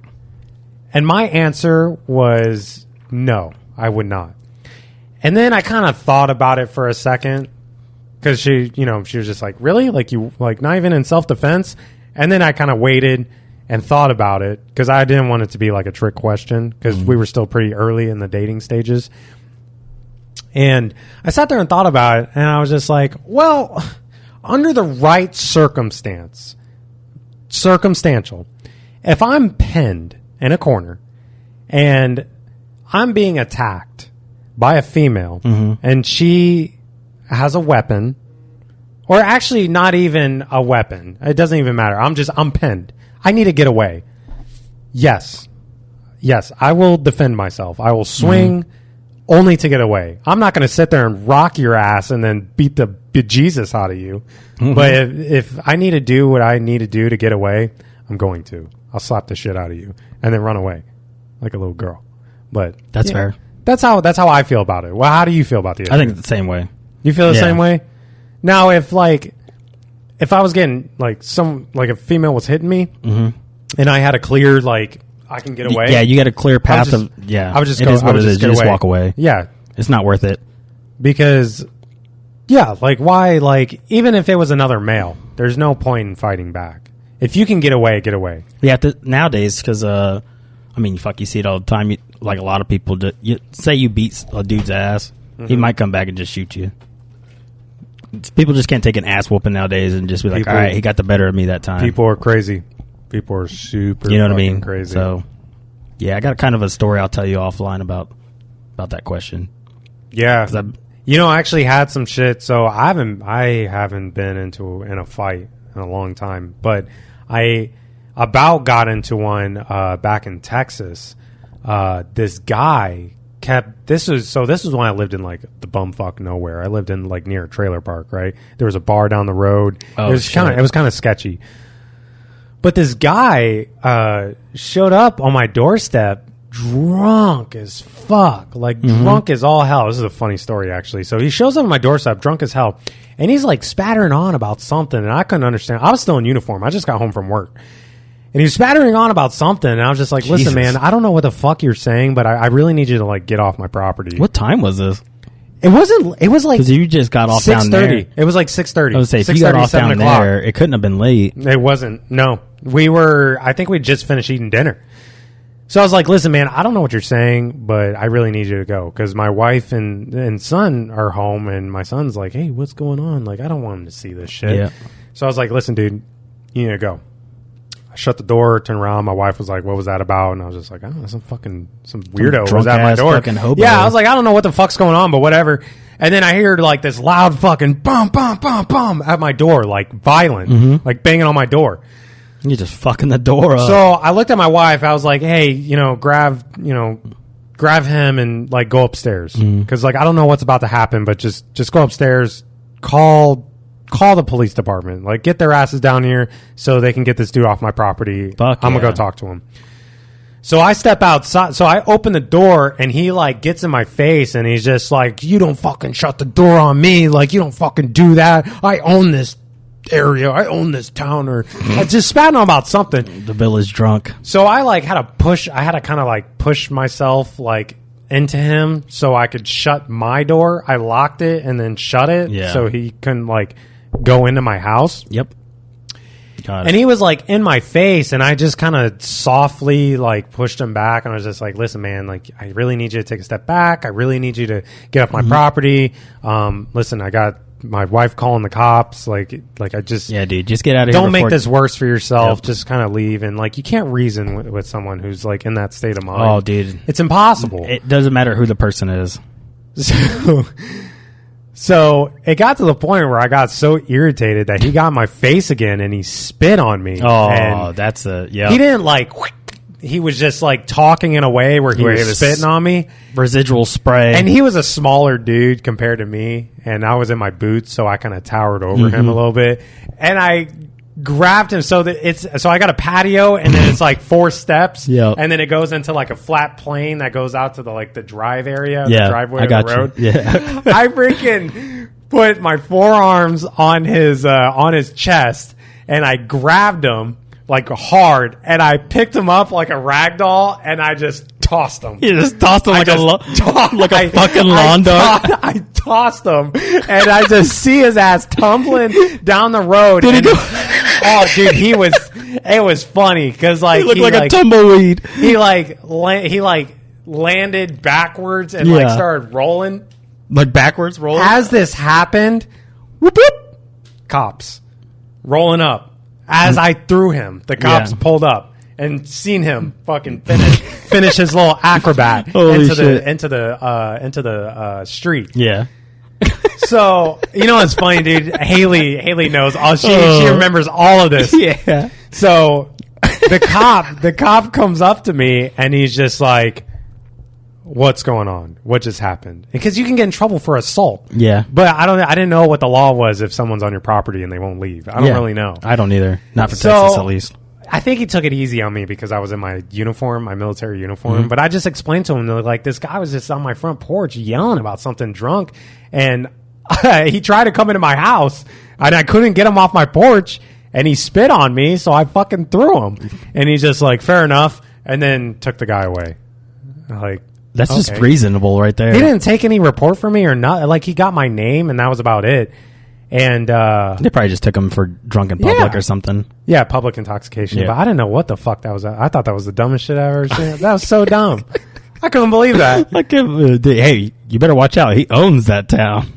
And my answer was no, I would not. And then I kind of thought about it for a second, because she was just like, really? Like, you, like, not even in self-defense? And then I kind of waited and thought about it, because I didn't want it to be like a trick question, because we were still pretty early in the dating stages. And I sat there and thought about it, and I was just like, well, under the right circumstantial, if I'm pinned in a corner and I'm being attacked by a female, and she has a weapon, or actually not even a weapon, it doesn't even matter. I'm pinned. I need to get away. Yes, I will defend myself. I will swing only to get away. I'm not going to sit there and rock your ass and then beat the bejesus out of you. But if I need to do what I need to do to get away, I'm going to. I'll slap the shit out of you and then run away like a little girl. But that's fair. That's how I feel about it. Well, how do you feel about the issue? I think the same way. You feel the same way? Now, if I was getting like a female was hitting me and I had a clear like I can get away. Yeah, you got a clear path I would just go. I would just walk away. Yeah, it's not worth it because like why? Like even if it was another male, there's no point in fighting back. If you can get away, get away. Yeah, nowadays because I mean, you see it all the time. Like a lot of people, say you beat a dude's ass, he might come back and just shoot you. People just can't take an ass whooping nowadays and just be like, all right, he got the better of me that time. People are crazy. People are super, you know what I mean? Crazy. So, yeah, I got kind of a story I'll tell you offline about that question. Yeah, I actually had some shit. So I haven't been in a fight in a long time, but I got into one back in Texas. This guy this was when I lived in like the bumfuck nowhere. I lived in like near a trailer park, right? There was a bar down the road. It was kind of sketchy. But this guy showed up on my doorstep drunk as fuck. Like drunk as all hell. This is a funny story actually. So he shows up on my doorstep drunk as hell and he's like spattering on about something and I couldn't understand. I was still in uniform. I just got home from work. And he was spattering on about something, and I was just like, listen, man, I don't know what the fuck you're saying, but I really need you to, like, get off my property. What time was this? It was like... Because you just got off down there. It was like 6:30. I would say, if you got off down there, it couldn't have been late. It wasn't. No. I think we just finished eating dinner. So I was like, listen, man, I don't know what you're saying, but I really need you to go. Because my wife and son are home, and my son's like, hey, what's going on? Like, I don't want him to see this shit. Yeah. So I was like, listen, dude, you need to go. Shut the door, turn around. My wife was like, what was that about? And I was just like, I don't know, some weirdo was at my door. Yeah, I was like, I don't know what the fuck's going on, but whatever. And then I hear like this loud fucking bum, bum, bum, bum at my door, like violent, like banging on my door. You're just fucking the door up. So I looked at my wife. I was like, hey, grab him and like go upstairs. Cause like, I don't know what's about to happen, but just go upstairs, call the police department, like get their asses down here so they can get this dude off my property. I'm gonna go talk to him. So I step outside. So I open the door and he like gets in my face and he's just like, you don't fucking shut the door on me. Like you don't fucking do that. I own this area. I own this town. Or I just spat on about something. The village drunk. So I like had to kind of like push myself like into him so I could shut my door. I locked it and then shut it so he couldn't like go into my house. Yep. And he was like in my face and I just kind of softly like pushed him back and I was just like, listen, man, like I really need you to take a step back. I really need you to get off my property. Listen, I got my wife calling the cops. Like I just... Yeah, dude, just get out of here. Don't make this worse for yourself. Yep. Just kind of leave. And like you can't reason with someone who's like in that state of mind. Oh, dude. It's impossible. It doesn't matter who the person is. So it got to the point where I got so irritated that he got in my face again and he spit on me. Oh, and that's he didn't like. He was just like talking in a way where he was spitting on me. Residual spray. And he was a smaller dude compared to me, and I was in my boots, so I kind of towered over him a little bit. And I grabbed him so I got a patio, and then it's like 4 steps, and then it goes into like a flat plane that goes out to the drive area, the driveway of the road. Yeah, I freaking put my forearms on his chest, and I grabbed him like hard, and I picked him up like a rag doll, and I just tossed him. You just tossed him like a fucking lawn dog. I tossed him, and I just see his ass tumbling down the road. Did he go? Oh, dude, it was funny because like he looked like a tumbleweed. He landed backwards and like started rolling, like backwards rolling. As this happened, whoop, whoop, cops rolling up. As I threw him, the cops pulled up and seen him fucking finish his little acrobat into the street. Yeah. So it's funny, dude. Haley knows. She remembers all of this. Yeah. So the cop comes up to me and he's just like, what's going on? What just happened? Because you can get in trouble for assault. Yeah. But I didn't know what the law was if someone's on your property and they won't leave. I don't really know. I don't either. Not for Texas, at least. I think he took it easy on me because I was in my uniform, my military uniform. But I just explained to him, like, this guy was just on my front porch yelling about something drunk. And he tried to come into my house, and I couldn't get him off my porch. And he spit on me, so I fucking threw him. And he's just like, fair enough. And then took the guy away. Like, that's just reasonable right there. He didn't take any report from me or not. Like, he got my name, and that was about it. And they probably just took him for drunk in public or something. Yeah, public intoxication. But I didn't know what the fuck that was. I thought that was the dumbest shit I've ever seen. That was so dumb. I couldn't believe that. Hey, you better watch out. He owns that town.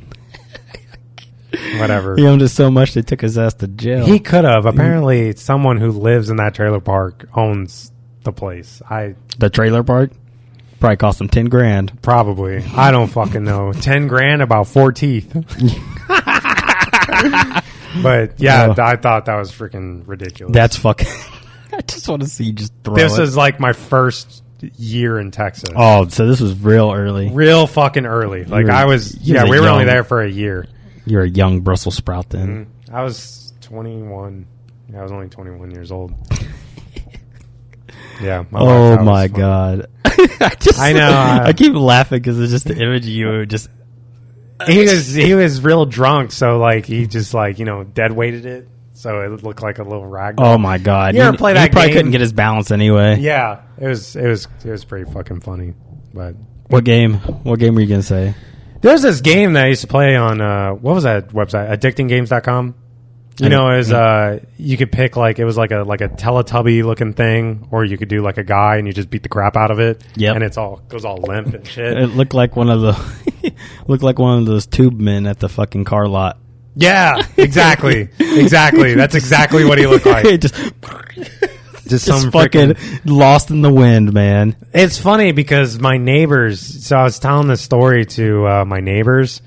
Whatever. He owned it so much they took his ass to jail. He could have. Apparently, someone who lives in that trailer park owns the place. The trailer park? Probably cost him $10,000. Probably. I don't fucking know. $10,000, about 4 teeth. But yeah, I thought that was freaking ridiculous. That's fucking. I just want to see you just throw This it. is like my first year in Texas. Oh, so this was real early. Real fucking early. Like we were only there for a year. You're a young Brussels sprout then. Mm-hmm. I was 21. Yeah, I was only 21 years old. Yeah. Oh my god. I know. I keep laughing because it's just the image of you just. He was real drunk, so like he just like dead weighted it, so it looked like a little rag. Oh my god! You ever play that game? He probably game? Couldn't get his balance anyway. Yeah, it was pretty fucking funny. But what game? What game were you gonna say? There's this game that I used to play on what was that website? Addictinggames.com. You could pick it was like a Teletubby looking thing, or you could do like a guy and you just beat the crap out of it. Yeah, and goes all limp and shit. It looked like one of those tube men at the fucking car lot. Yeah, exactly. That's exactly what he looked like. just some fucking lost in the wind, man. It's funny because my neighbors. So I was telling this story to my neighbors.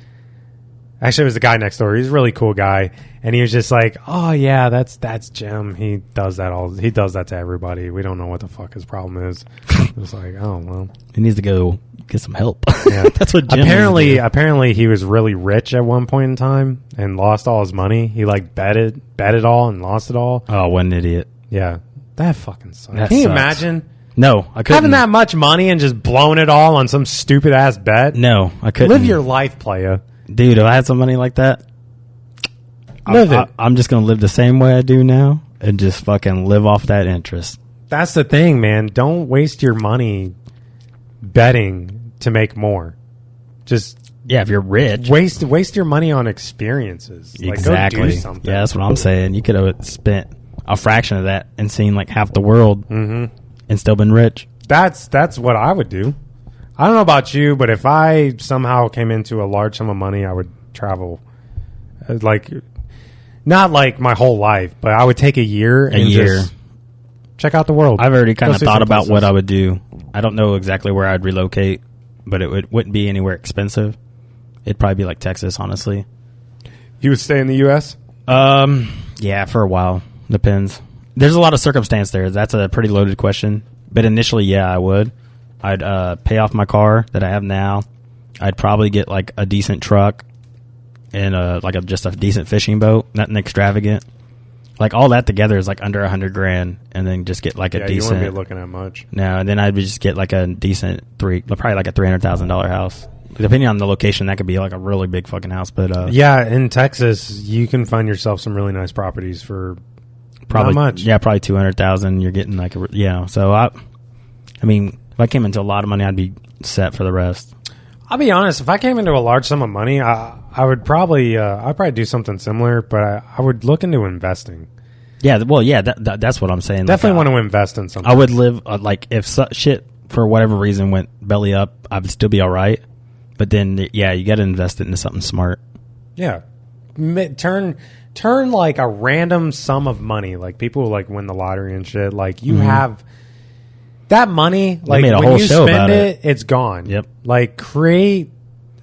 Actually, it was the guy next door. He's a really cool guy, and he was just like, "Oh yeah, that's Jim. He does that He does that to everybody. We don't know what the fuck his problem is." It was like, "Oh well, he needs to go get some help." Yeah, that's what Jim apparently he was really rich at one point in time and lost all his money. He bet it all and lost it all. Oh, what an idiot! Yeah, that fucking sucks. That Can you sucks. imagine? No, I couldn't. Having that much money and just blowing it all on some stupid ass bet. No, I couldn't. Live your life, playa. Dude, if I had some money like that, I'm just going to live the same way I do now and just fucking live off that interest. That's the thing, man. Don't waste your money betting to make more. Just if you're rich, waste your money on experiences. Exactly. Go do something. Yeah, that's what I'm saying. You could have spent a fraction of that and seen like half the world and still been rich. That's what I would do. I don't know about you, but if I somehow came into a large sum of money, I would travel. Not like my whole life, but I would take a year just check out the world. I've already kind of thought about what I would do. I don't know exactly where I'd relocate, but it wouldn't be anywhere expensive. It'd probably be like Texas, honestly. You would stay in the U.S.? Yeah, for a while. Depends. There's a lot of circumstance there. That's a pretty loaded question. But initially, yeah, I would. I'd pay off my car that I have now. I'd probably get like a decent truck and just a decent fishing boat, nothing extravagant. Like all that together is like under $100,000, and then just get like a decent. You wouldn't be looking at much. No, and then I'd just get like a decent probably like a $300,000 house. Depending on the location, that could be like a really big fucking house. But yeah, in Texas, you can find yourself some really nice properties for probably not much. Yeah, probably $200,000. You're getting like So I mean. If I came into a lot of money, I'd be set for the rest. I'll be honest. If I came into a large sum of money, I would probably I'd probably do something similar, but I would look into investing. Yeah, well, yeah, that's what I'm saying. Definitely want to invest in something. I would live if shit for whatever reason went belly up, I would still be all right. But then, yeah, you got to invest it into something smart. Yeah, turn like a random sum of money, like people who win the lottery and shit. Like you have. That money, when you spend it, it's gone. Yep. Create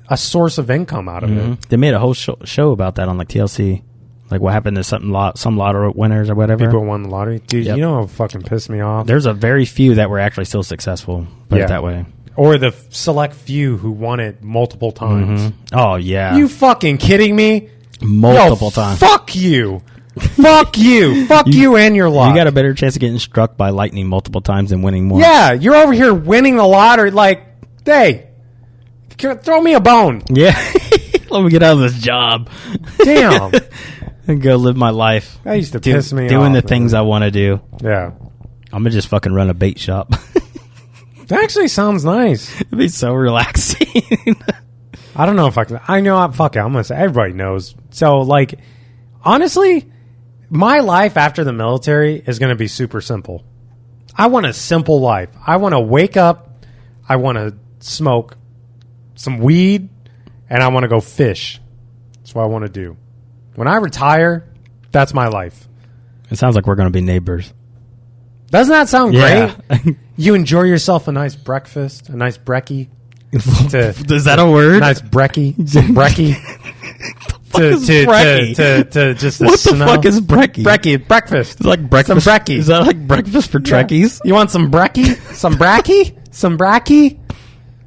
a source of income out of it. They made a whole show about that on TLC. Like what happened to some lottery winners or whatever. People won the lottery. Dude, you know what fucking pissed me off? There's a very few that were actually still successful. Put it that way. Or the select few who won it multiple times. Oh, yeah. You fucking kidding me? Multiple times. Fuck you. Fuck you. Fuck you and your luck. You got a better chance of getting struck by lightning multiple times than winning more. Yeah, you're over here winning the lottery. Like, hey, throw me a bone. Yeah. Let me get out of this job. Damn. And go live my life. That used to piss me off. Doing the things I want to do. Yeah. I'm going to just fucking run a bait shop. That actually sounds nice. It'd be so relaxing. I don't know if I can. I know. Fuck it. I'm going to say everybody knows. So, like, honestly, my life after the military is going to be super simple. I want a simple life. I want to wake up. I want to smoke some weed. And I want to go fish. That's what I want to do. When I retire, that's my life. It sounds like we're going to be neighbors. Doesn't that sound great? You enjoy yourself a nice breakfast, a nice brekkie. Is that a word? Nice brekkie. Some brekkie. to just what the fuck is brekkie? Brekkie, breakfast. It's like breakfast. Some brekkie. Is that like breakfast for Trekkies? You want some brekkie? Some brekkie? Some brekkie?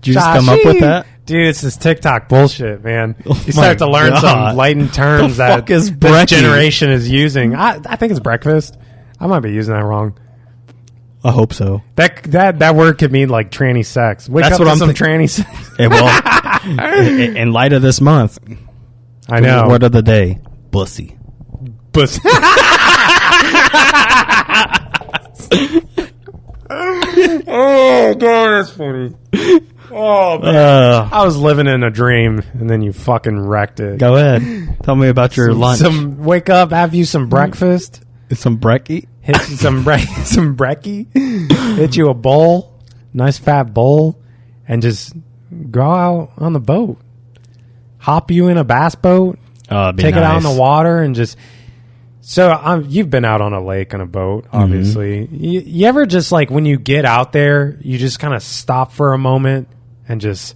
Did you just come up with that? Dude, it's this TikTok bullshit, man. Oh you start to learn some latent terms that this generation is using. I think it's breakfast. I might be using that wrong. I hope so. That word could mean like tranny sex. Wake That's up what to I'm some tranny sex. It will. In light of this month, I know. Word of the day: bussy. Bussy. Oh god, that's funny. Oh man, I was living in a dream, and then you fucking wrecked it. Go ahead. Tell me about your lunch. Wake up, have you some breakfast. Some brekkie. Hit you some brekkie. Hit you a bowl, nice fat bowl, and just go out on the boat. Hop you in a bass boat. Take it out on the water and just. So you've been out on a lake on a boat, obviously. Mm-hmm. You ever just like when you get out there, you just kind of stop for a moment and just.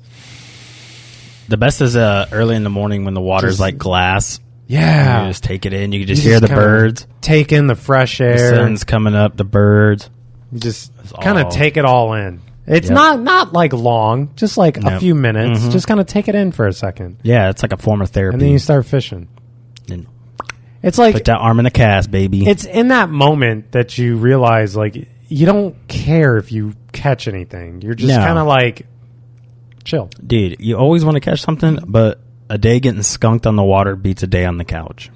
The best is early in the morning when the water's like glass. Yeah. You just take it in. You can just hear the birds. Take in the fresh air. The sun's coming up, the birds. You just kind of take it all in. It's not like long, just like a few minutes. Mm-hmm. Just kind of take it in for a second. Yeah, it's like a form of therapy. And then you start fishing. And it's like put that arm in a cast, baby. It's in that moment that you realize like you don't care if you catch anything. You're just kind of like chill. Dude, you always want to catch something, but a day getting skunked on the water beats a day on the couch.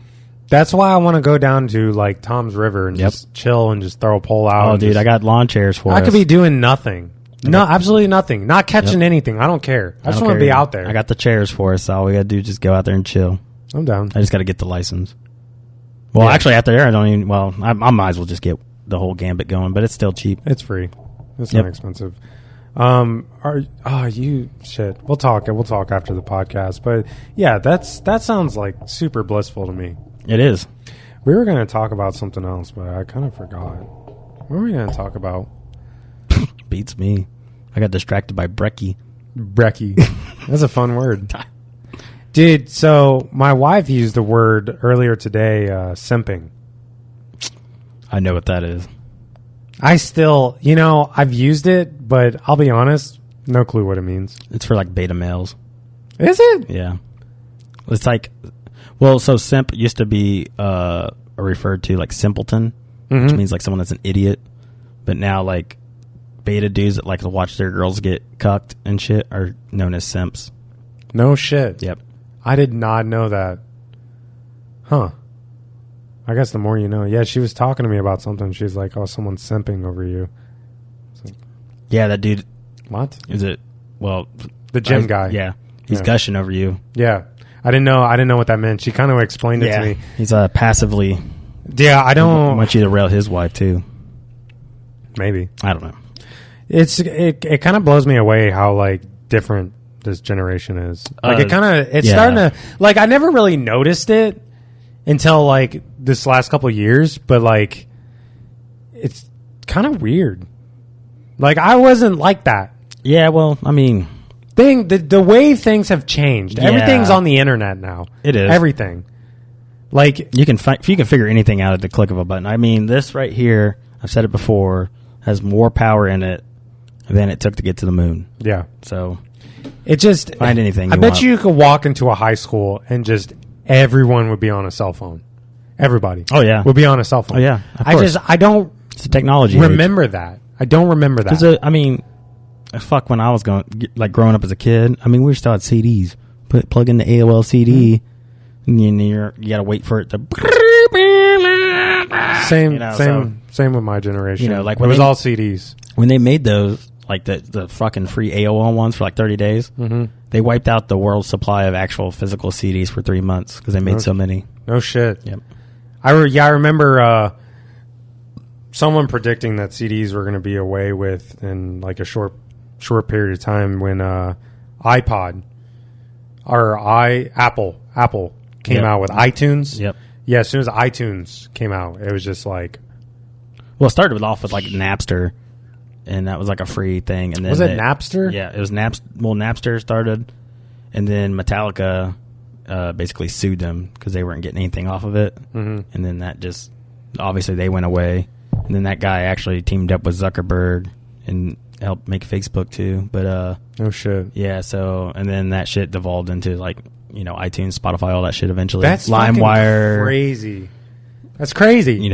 That's why I want to go down to like Tom's River and just chill and just throw a pole out. Oh, dude, I got lawn chairs for us. I could be doing nothing. No, absolutely nothing. Not catching anything. I don't care. I just want to be out there. I got the chairs for us. So all we got to do is just go out there and chill. I'm down. I just got to get the license. Well, actually, out there, I don't even... Well, I might as well just get the whole gambit going, but it's still cheap. It's free. It's not expensive. Shit. We'll talk after the podcast. But yeah, that sounds like super blissful to me. It is. We were going to talk about something else, but I kind of forgot. What were we going to talk about? Beats me. I got distracted by brekkie. Brekkie. That's a fun word. Dude, so my wife used the word earlier today, simping. I know what that is. I still, I've used it, but I'll be honest, no clue what it means. It's for like beta males. Is it? Yeah. It's like, well, so simp used to be referred to like simpleton, which means like someone that's an idiot. But now like beta dudes that like to watch their girls get cucked and shit are known as simps. No shit. Yep. I did not know that. Huh. I guess the more you know. Yeah, she was talking to me about something. She's like, oh, someone's simping over you. Like, yeah, that dude. What? Is it? Well, the gym guy. Yeah. He's gushing over you. Yeah. I didn't know what that meant. She kind of explained it to me. He's passively. Yeah, I don't. Want you to rail his wife, too. Maybe. I don't know. It kind of blows me away how, like, different this generation is. Like, it's starting to, like, I never really noticed it until, like, this last couple of years, but, like, it's kind of weird. Like, I wasn't like that. Yeah, well, I mean... The way things have changed. Yeah. Everything's on the internet now. It is. Everything. Like... You can figure anything out at the click of a button. I mean, this right here, I've said it before, has more power in it than it took to get to the moon. Yeah. So... It just... Find anything I bet you could walk into a high school and just everyone would be on a cell phone. Everybody. Oh, yeah. Will be on a cell phone. Oh, yeah. I don't it's a technology remember that. I don't remember that. I mean, fuck, when I was growing up as a kid, I mean, we still had CDs. Plug in the AOL CD, and you got to wait for it to... Same with my generation. Like it was all CDs. When they made those, like the fucking free AOL ones for like 30 days, they wiped out the world's supply of actual physical CDs for 3 months because they made so many. No shit. Yep. I remember someone predicting that CDs were going to be away with in like a short period of time when iPod or Apple came out with iTunes. Yep. Yeah, as soon as iTunes came out, it was just like... Well, it started off with like Napster, and that was like a free thing. And then was it Napster? Yeah, it was Napster. Well, Napster started, and then Metallica basically sued them because they weren't getting anything off of it. Mm-hmm. And then that just... Obviously, they went away. And then that guy actually teamed up with Zuckerberg and helped make Facebook too. But oh shit. Yeah, so and then that shit devolved into like, iTunes, Spotify, all that shit eventually. That's LimeWire. Crazy. That's crazy.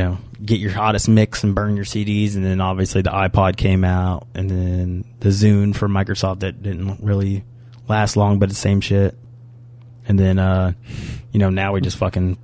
Get your hottest mix and burn your CDs, and then obviously the iPod came out, and then the Zune for Microsoft that didn't really last long, but the same shit. And then now we just fucking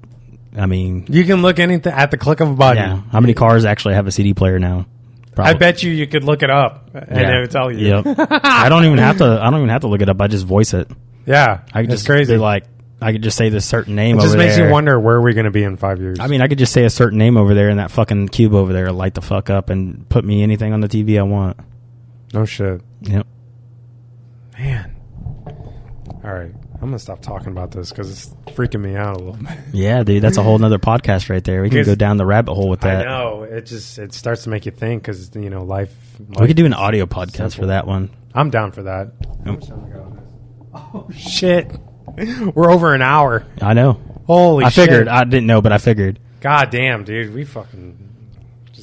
you can look anything at the click of a button. Yeah. How many cars actually have a CD player now? Probably. I bet you could look it up and it would tell you. Yep. I don't even have to look it up. I just voice it. Yeah. It's crazy. I could just say this certain name over there. It just makes you wonder where we're going to be in 5 years. I mean, I could just say a certain name over there, and that fucking cube over there will light the fuck up and put me anything on the TV I want. No shit. Yep. Man. All right. I'm going to stop talking about this because it's freaking me out a little bit. Yeah, dude. That's a whole nother podcast right there. We can go down the rabbit hole with that. I know. It starts to make you think because, life... We could do an audio podcast for that one. I'm down for that. How much time we got on this? Oh, shit. We're over an hour. I know. Holy shit. I figured. I didn't know, but I figured. God damn, dude. We fucking...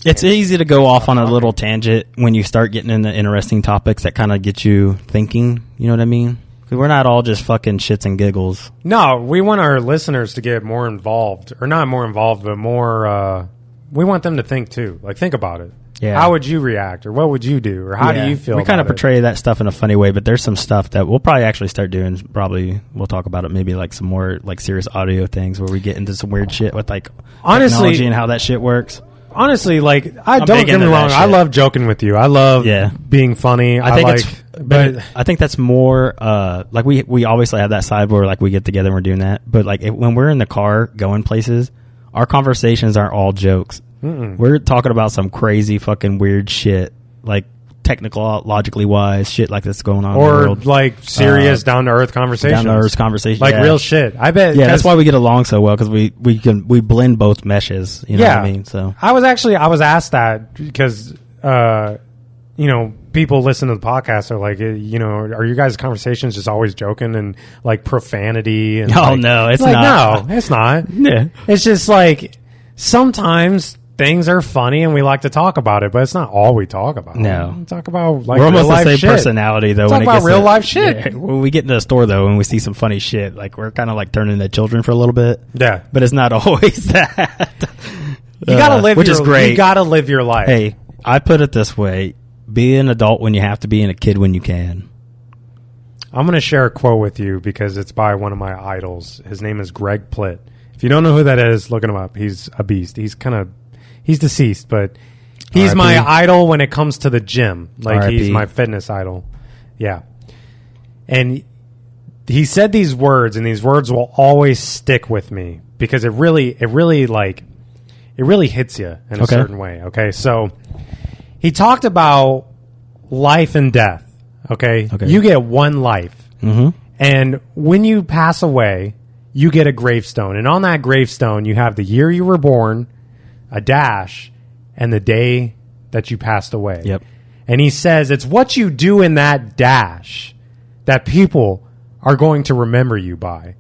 It's easy to go off on a little tangent when you start getting into interesting topics that kind of get you thinking. You know what I mean? Because we're not all just fucking shits and giggles. No, we want our listeners to get more involved. Or not more involved, but more... we want them to think, too. Like, think about it. Yeah. How would you react? Or what would you do? Or how do you feel We kind of portray that stuff in a funny way, but there's some stuff that we'll probably actually start doing. We'll talk about it maybe like some more like serious audio things where we get into some weird shit with like technology and how that shit works. Honestly, like, don't get me wrong. I love joking with you. I love being funny. I think that's more like we obviously have that side where like we get together and we're doing that. But like when we're in the car going places, our conversations aren't all jokes. Mm-mm. We're talking about some crazy fucking weird shit, like technologically wise shit like that's going on in the world. Like serious down to earth conversations. Down to earth conversations. Like real shit. I bet. Yeah, that's why we get along so well, because we blend both meshes. You know what I mean? So I was asked that because people listen to the podcast are like, are you guys' conversations just always joking and like profanity? And no, it's not. No, it's not. Yeah. It's just like sometimes things are funny and we like to talk about it, but it's not all we talk about. No. We talk about like we're almost real life the same shit. personality though. Talk about real life shit. Yeah, when we get into the store though and we see some funny shit, like we're kind of like turning into children for a little bit. Yeah. But it's not always that. You gotta live which is great. You gotta live your life. Hey, I put it this way. Be an adult when you have to be and a kid when you can. I'm going to share a quote with you because it's by one of my idols. His name is Greg Plitt. If you don't know who that is, look him up. He's a beast. He's deceased, but he's R.I.P. my idol when it comes to the gym. Like R.I.P. he's my fitness idol. Yeah. And he said these words, and these words will always stick with me because it really hits you in a certain way. Okay. So he talked about life and death. Okay. You get one life. Mm-hmm. And when you pass away, you get a gravestone. And on that gravestone, you have the year you were born, a dash, and the day that you passed away. Yep. And he says it's what you do in that dash that people are going to remember you by.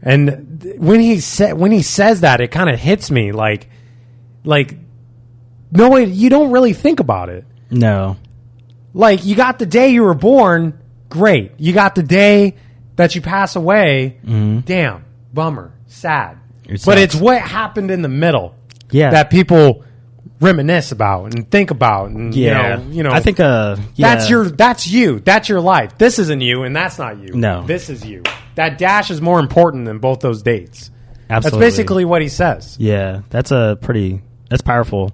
And when he says that, it kind of hits me like no, you don't really think about it. No. Like, you got the day you were born, great. You got the day that you pass away, damn, bummer, sad. But it's what happened in the middle. Yeah. That people reminisce about and think about. And, yeah. You know. I think, that's you. That's your life. This isn't you, and that's not you. No. This is you. That dash is more important than both those dates. Absolutely. That's basically what he says. Yeah. That's powerful.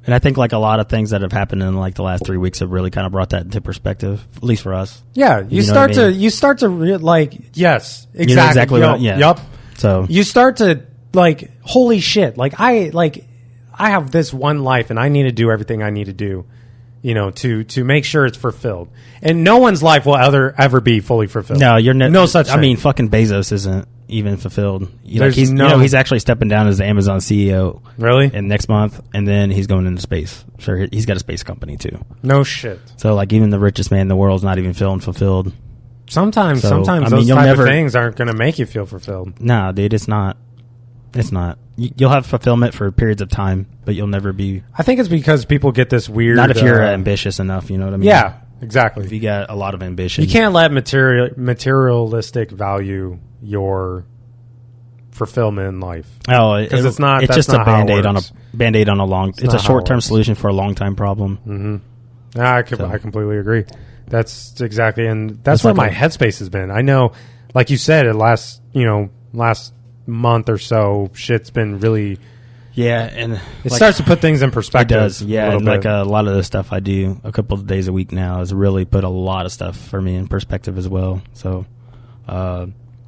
And I think like a lot of things that have happened in like the last 3 weeks have really kind of brought that into perspective, at least for us. Yeah. You start to yes, exactly. You know exactly what, yeah. Yep. So you start to like, holy shit. Like I have this one life and I need to do everything I need to do, to make sure it's fulfilled. And no one's life will ever be fully fulfilled. No, no such thing. I mean, fucking Bezos isn't even fulfilled. He's actually stepping down as the Amazon CEO. Really? And next month, and then he's going into space. Sure, he's got a space company too. No shit. So like, even the richest man in the world is not even feeling fulfilled. Sometimes those type of things aren't going to make you feel fulfilled. Nah, dude, it's not. It's not. You'll have fulfillment for periods of time, but you'll never be. I think it's because people get this weird. Not if you're ambitious enough. You know what I mean? Yeah, exactly. If you got a lot of ambition, you can't let materialistic value your fulfillment in life. Oh, because it's not. It's just a band-aid on a long. It's a short-term solution for a long-time problem. Mm-hmm. I completely agree. That's exactly, and that's where my headspace has been. I know, like you said, last month or so, shit's been really. Yeah, and it starts to put things in perspective. It does, yeah. And like a lot of the stuff I do a couple of days a week now has really put a lot of stuff for me in perspective as well. So,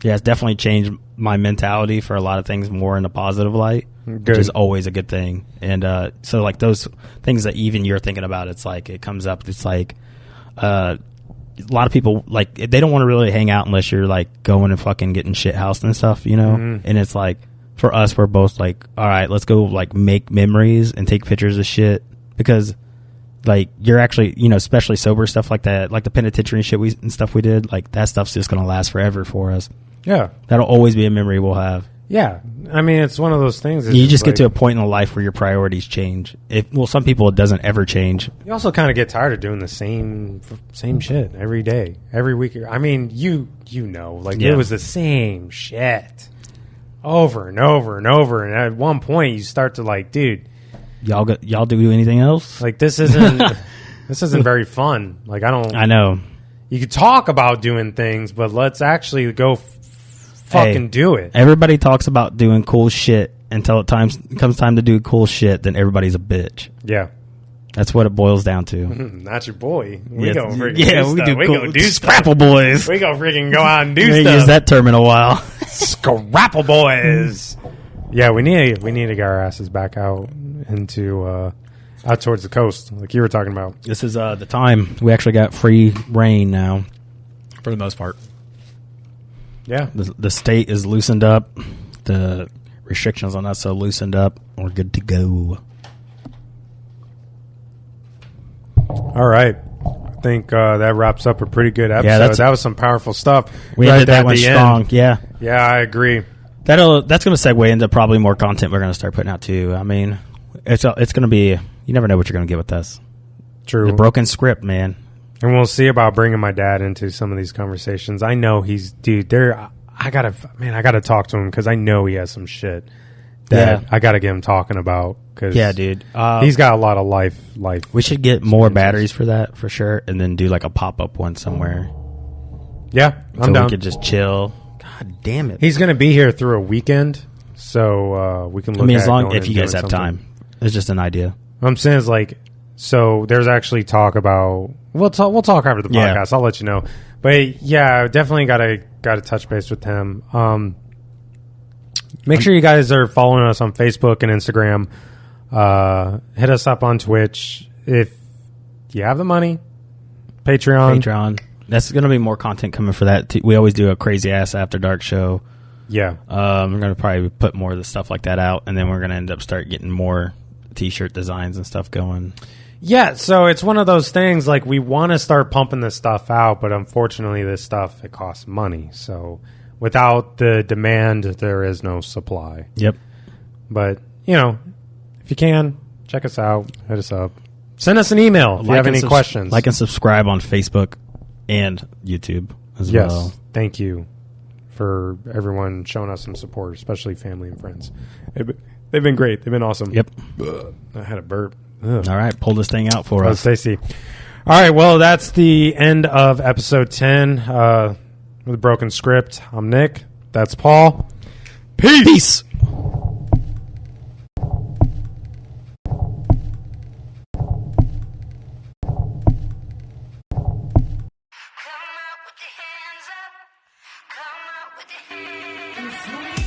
it's definitely changed my mentality for a lot of things more in a positive light, which is always a good thing. And so like those things that even you're thinking about, it's like it comes up. It's like a lot of people, like, they don't want to really hang out unless you're like going and fucking getting shit housed and stuff, And it's like, for us, we're both like, all right, let's go like make memories and take pictures of shit, because like you're actually, especially sober stuff like that, like the penitentiary shit and stuff we did, like that stuff's just going to last forever for us. Yeah. That'll always be a memory we'll have. Yeah. I mean, it's one of those things. You just get to a point in life where your priorities change. Some people, it doesn't ever change. You also kind of get tired of doing the same shit every day, every week. I mean, it was the same shit over and over and over. And at one point you start to like, dude, y'all do anything else? Like, this isn't very fun. Like, I know. You could talk about doing things, but let's actually go fucking do it. Everybody talks about doing cool shit until comes time to do cool shit, then everybody's a bitch. Yeah. That's what it boils down to. Not your boy. We go do Scrapple Boyz. We go freaking go out and do stuff. Use that term in a while. Scrapple Boyz. Yeah, we need to get our asses back out into out towards the coast, like you were talking about. This is the time. We actually got free reign now, for the most part. Yeah. The state is loosened up. The restrictions on us are loosened up. We're good to go. All right. I think that wraps up a pretty good episode. Yeah, that was some powerful stuff. We ended that one strong. Yeah. Yeah, I agree. That's going to segue into probably more content we're going to start putting out too. I mean, it's going to be, you never know what you're going to get with us. True. The broken script, man. And we'll see about bringing my dad into some of these conversations. I know I gotta talk to him because I know he has some shit that I gotta get him talking about. Cause dude. He's got a lot of life. We should get more batteries for that for sure, and then do like a pop-up one somewhere. Yeah, I'm down. We could just chill. God damn it. He's gonna be here through a weekend, so we can look. As long if you guys have time. It's just an idea. What I'm saying is like, so there's actually talk about. We'll talk after the podcast. I'll let you know. But yeah, definitely gotta touch base with him. Make sure you guys are following us on Facebook and Instagram. Hit us up on Twitch if you have the money. Patreon. That's going to be more content coming for that. We always do a crazy ass after dark show. Yeah. We're going to probably put more of the stuff like that out, and then we're going to end up start getting more t-shirt designs and stuff going. Yeah, so it's one of those things, like, we want to start pumping this stuff out, but unfortunately this stuff, it costs money. So without the demand, there is no supply. Yep. But, if you can, check us out, hit us up. Send us an email if you have any questions. Like and subscribe on Facebook and YouTube as well. Thank you for everyone showing us some support, especially family and friends. They've been great. They've been awesome. Yep. I had a burp. All right, pull this thing out for us. Stacy. All right, well, that's the end of episode 10 with a broken script. I'm Nick. That's Paul. Peace. Come out with your hands up. Come out with your hands up.